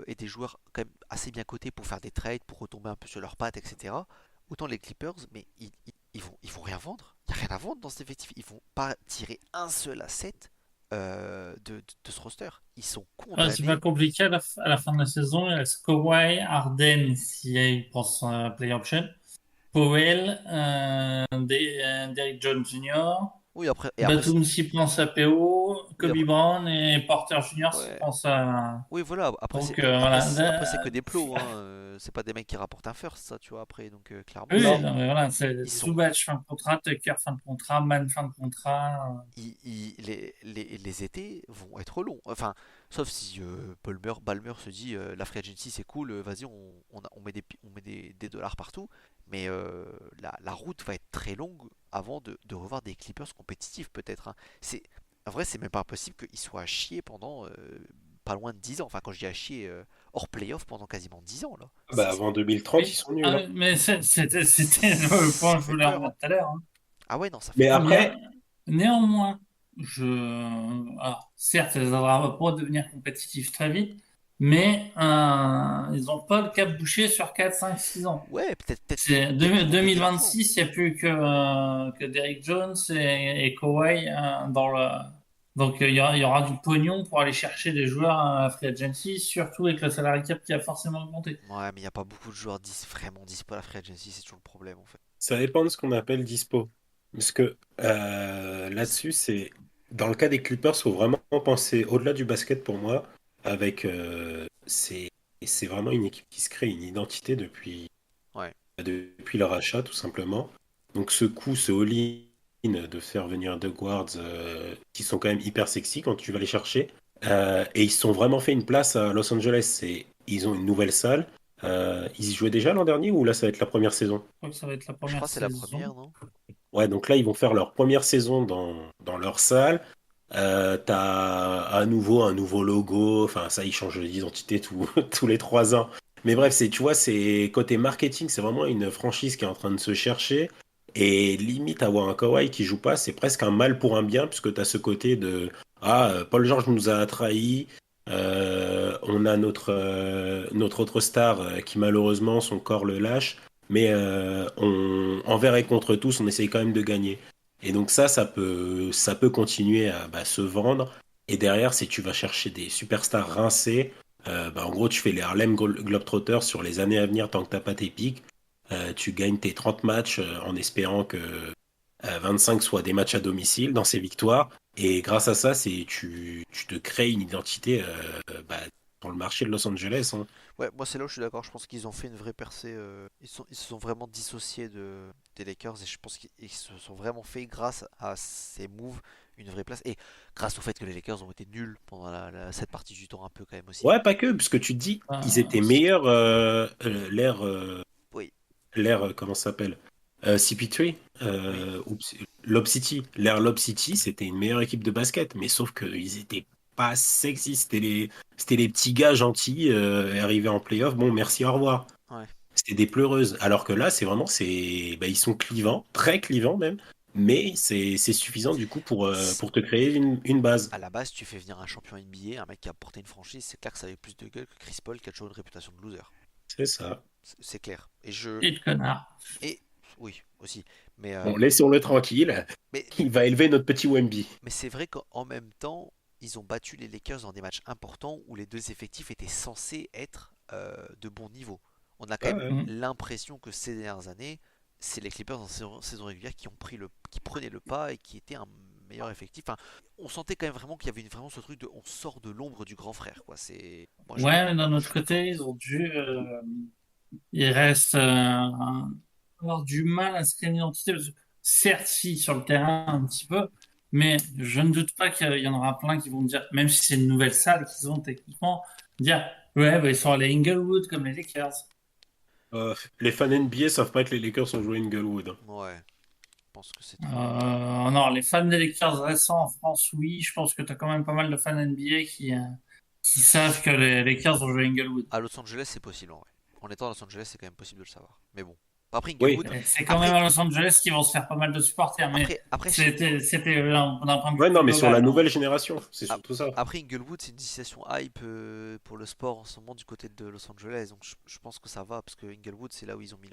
et des joueurs quand même assez bien cotés pour faire des trades, pour retomber un peu sur leurs pattes, etc. Autant les Clippers, mais ils vont rien vendre. Il n'y a rien à vendre dans cet effectif. Ils vont pas tirer un seul asset de ce roster. Ils sont C'est pas condamnés. compliqué à la fin de la saison. Il reste Kawhi, Harden, si il prend son play option, Powell, Derrick Jones Jr., Oui, après Batum s'il prend sa PO, oui, Kobe Brown et Porter Jr. s'il ouais. prend sa... Oui, voilà. Donc voilà. Après c'est que des plots, hein. C'est pas des mecs qui rapportent un first, ça, tu vois. Après, donc clairement, Oui, Non, non, mais voilà, c'est ils sont, Zubac fin de contrat, Tucker fin de contrat, Man fin de contrat. les étés vont être longs. Enfin, sauf si Balmer se dit la free agency c'est cool, vas-y, on met des dollars partout. Mais la route va être très longue avant de revoir des Clippers compétitifs, peut-être, hein. En vrai, c'est même pas impossible qu'ils soient à chier pendant pas loin de 10 ans. Enfin, quand je dis à chier, hors playoff pendant quasiment 10 ans, là. Bah, avant 2030, ils Oui, sont nuls, hein. mais c'était le point Ça que je fait voulais en peur, venir hein. tout à l'heure, hein. Ah ouais, non, ça fait Mais peur. Néan- après, Néanmoins, alors, certes, ça ne va pas devenir compétitif très vite, mais ils n'ont pas le cap bouché sur 4, 5, 6 ans. Ouais, C'est peut-être qu'ils vont payer l'argent. 2026, il n'y a plus que Derrick Jones et Kawhi dans le. Donc il y aura du pognon pour aller chercher des joueurs à la free agency, surtout avec le salary cap qui a forcément augmenté. Ouais, mais il n'y a pas beaucoup de joueurs vraiment dispo à la free agency, c'est toujours le problème en fait. ça dépend de ce qu'on appelle dispo. Parce que là-dessus, c'est dans le cas des Clippers, il faut vraiment penser au-delà du basket pour moi. Avec c'est vraiment une équipe qui se crée une identité Ouais. depuis leur achat, tout simplement. Donc ce coup, ce all-in de faire venir deux guards qui sont quand même hyper sexy quand tu vas les chercher. Et ils se sont vraiment fait une place à Los Angeles. Ils ont une nouvelle salle. Ils y jouaient déjà l'an dernier ou là ça va être la première saison? Je crois que ça va être la Je crois première que c'est la saison. première, non? Ouais, donc là ils vont faire leur première saison dans leur salle. T'as à nouveau un nouveau logo. Enfin ça, ils changent d'identité tous les 3 ans. Mais bref, tu vois, c'est côté marketing, c'est vraiment une franchise qui est en train de se chercher. Et limite, avoir un Kawhi qui joue pas, c'est presque un mal pour un bien, puisque tu as ce côté de Paul George nous a trahis. On a notre autre star qui malheureusement son corps le lâche. Mais envers et contre tous, on essaye quand même de gagner. Et donc ça peut continuer à se vendre. Et derrière, si tu vas chercher des superstars rincés, en gros, tu fais les Harlem Globetrotters sur les années à venir tant que t'as pas tes pics. Tu gagnes tes 30 matchs en espérant que 25 soient des matchs à domicile dans ces victoires. Et grâce à ça, tu te crées une identité dans le marché de Los Angeles, hein. Ouais, moi c'est là où je suis d'accord. Je pense qu'ils ont fait une vraie percée. Ils se sont vraiment dissociés des Lakers et je pense qu'ils se sont vraiment fait, grâce à ces moves, une vraie place. Et grâce au fait que les Lakers ont été nuls pendant cette partie du temps un peu quand même aussi. Ouais, pas que, puisque tu te dis, ils étaient C'est- meilleurs Oui, comment ça s'appelle? CP3, oui. Lob City. L'ère Lob City, c'était une meilleure équipe de basket, mais sauf qu'ils étaient pas sexy. C'était les petits gars gentils arrivés en playoff. Bon, merci, au revoir. Ouais. C'était des pleureuses. Alors que là, ils sont clivants, très clivants même, mais c'est suffisant du coup pour te créer une base. À la base, tu fais venir un champion NBA, un mec qui a porté une franchise, c'est clair que ça avait plus de gueule que Chris Paul qui a toujours une réputation de loser. C'est ça. C'est clair. Et de connard. Et oui, aussi. Mais, Bon, laissons-le tranquille. mais, Il va élever notre petit Wemby. mais c'est vrai qu'en même temps, ils ont battu les Lakers dans des matchs importants où les deux effectifs étaient censés être de bon niveau. On a quand Ouais, même ouais. Mm. l'impression que ces dernières années, c'est les Clippers en saison régulière qui prenaient le pas et qui étaient un meilleur effectif. Enfin, on sentait quand même vraiment qu'il y avait vraiment ce truc de on sort de l'ombre du grand frère, quoi. Moi, Ouais, mais d'un je autre suis d'accord. côté, ils ont dû. Il reste avoir du mal à se créer une identité. Parce que, certes, si, sur le terrain, un petit peu, mais je ne doute pas qu'il y en aura plein qui vont dire, même si c'est une nouvelle salle qu'ils ont techniquement, dire, ouais, bah, ils sont allés à Inglewood comme les Lakers. Les fans NBA savent pas que les Lakers ont joué Inglewood. Ouais, je pense que c'est un. Non, les fans des Lakers récents en France, oui, je pense que tu as quand même pas mal de fans NBA qui savent que les Lakers ont joué à Inglewood. À Los Angeles, c'est possible en vrai. En étant à Los Angeles, c'est quand même possible de le savoir. Mais bon. Après Oui. Inglewood, Et c'est quand même après, à Los Angeles qu'ils vont se faire pas mal de supporters, mais après, c'était d'un point de vue Ouais, non, plus mais sur la global, hein. nouvelle génération, c'est ap- surtout ça. après Inglewood, c'est une destination hype pour le sport en ce moment du côté de Los Angeles. Donc je pense que ça va parce que Inglewood, c'est là où ils ont mis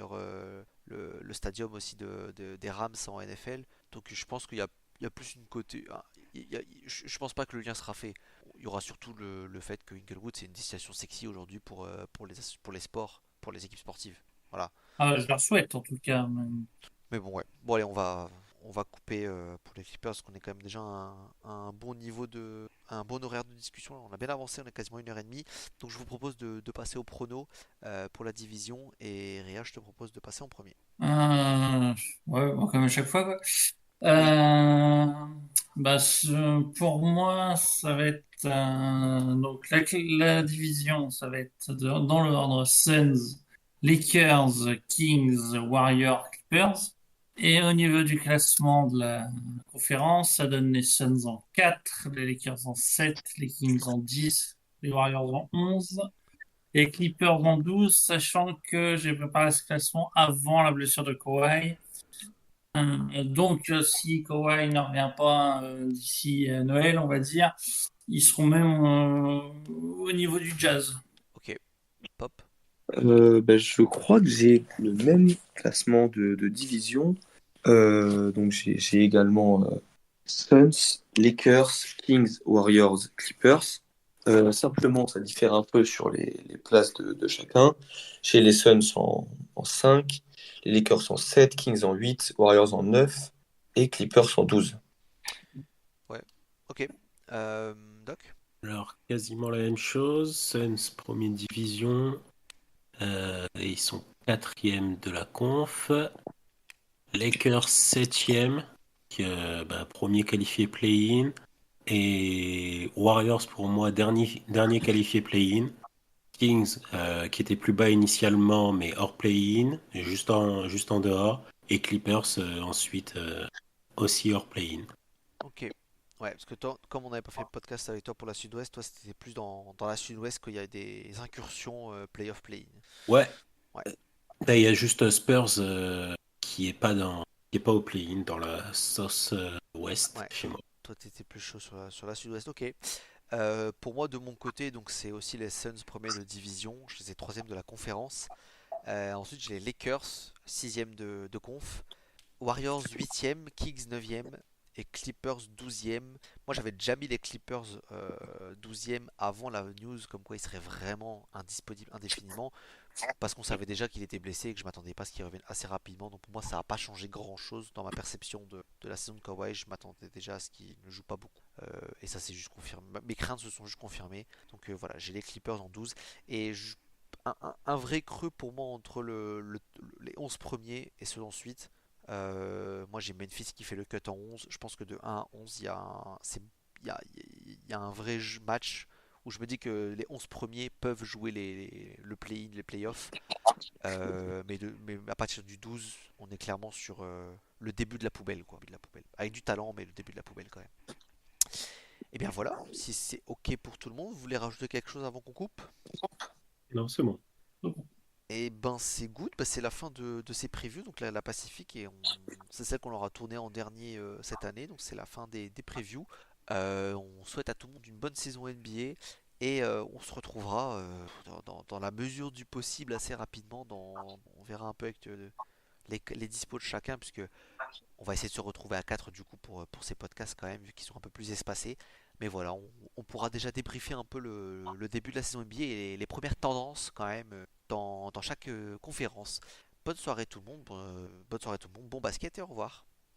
le stadium aussi des Rams en NFL. Donc je pense il y a plus une côté. Je pense pas que le lien sera fait. Il y aura surtout le fait que Inglewood, c'est une destination sexy aujourd'hui pour les sports, pour les équipes sportives. Voilà. Ah, je leur souhaite en tout cas. Mais bon, ouais. Bon, allez, on va couper pour les Clippers parce qu'on est quand même déjà à un bon niveau un bon horaire de discussion. On a bien avancé, on est quasiment 1 heure et demie. Donc je vous propose de passer au prono pour la division. Et Réa, je te propose de passer en premier. Euh, ouais, bon, comme à chaque fois, quoi. Oui, Euh, pour moi, ça va être donc la division, ça va être dans l'ordre Suns, Lakers, Kings, Warriors, Clippers. Et au niveau du classement de la conférence, ça donne les Suns en 4, les Lakers en 7, les Kings en 10, les Warriors en 11 et les Clippers en 12, sachant que j'ai préparé ce classement avant la blessure de Kawhi. Donc, si Kawhi ne revient pas d'ici Noël, on va dire, ils seront même au niveau du Jazz. ok. Pop. Je crois que j'ai le même classement de division. Donc j'ai également Suns, Lakers, Kings, Warriors, Clippers. Simplement, ça diffère un peu sur les places de chacun. Chez les Suns en 5, les Lakers en 7, Kings en 8, Warriors en 9 et Clippers en 12. Ouais. Ok. Euh, Doc. Alors, quasiment la même chose. Suns, première division. Et ils sont quatrième de la conf. Lakers, septième. Premier qualifié play-in. Et Warriors, pour moi, dernier qualifié play-in. Kings, qui était plus bas initialement, mais hors play-in, juste en dehors. Et Clippers, ensuite, aussi hors play-in. Ok. Ouais, parce que toi, comme on n'avait pas fait le podcast avec toi pour la Sud-Ouest, toi c'était plus dans la Sud-Ouest qu'il y a des incursions playoff play-in. Ouais, Ouais. là, il y a juste Spurs qui est pas au play-in dans la sauce ouest Ouais. chez moi. Toi, t'étais plus chaud sur la Sud-Ouest. Ok. Pour moi, de mon côté, donc c'est aussi les Suns premiers de division. Je les ai troisième de la conférence. Ensuite, j'ai les Lakers, sixième de conf. Warriors, huitième. Kings, neuvième. et Clippers 12e. Moi j'avais déjà mis les Clippers 12e avant la news comme quoi il serait vraiment indisponible indéfiniment parce qu'on savait déjà qu'il était blessé et que je m'attendais pas à ce qu'il revienne assez rapidement. Donc pour moi ça n'a pas changé grand chose dans ma perception de la saison de Kawhi. Je m'attendais déjà à ce qu'il ne joue pas beaucoup. Et ça s'est juste confirmé. Mes craintes se sont juste confirmées. Donc voilà, j'ai les Clippers en 12. Et un vrai creux pour moi entre les 11 premiers et ceux d'ensuite. Moi j'ai Memphis qui fait le cut en 11. Je pense que de 1 à 11, il y a un vrai match où je me dis que les 11 premiers peuvent jouer le play-in, les playoffs. Mais à partir du 12, on est clairement sur le début de la poubelle, quoi. De la poubelle. Avec du talent, mais le début de la poubelle quand même. Et bien voilà, si c'est ok pour tout le monde, vous voulez rajouter quelque chose avant qu'on coupe? Non, c'est bon. Et ben c'est good, bah, c'est la fin de ces previews, donc la Pacifique, et c'est celle qu'on aura tournée en dernier cette année, donc c'est la fin des previews. On souhaite à tout le monde une bonne saison NBA et on se retrouvera dans la mesure du possible assez rapidement. On verra un peu avec les dispos de chacun, puisque on va essayer de se retrouver à 4 du coup pour ces podcasts quand même, vu qu'ils sont un peu plus espacés. Mais voilà, on pourra déjà débriefer un peu le début de la saison NBA et les premières tendances quand même dans chaque conférence. Bonne soirée tout le monde, bonne soirée tout le monde, bon basket et au revoir.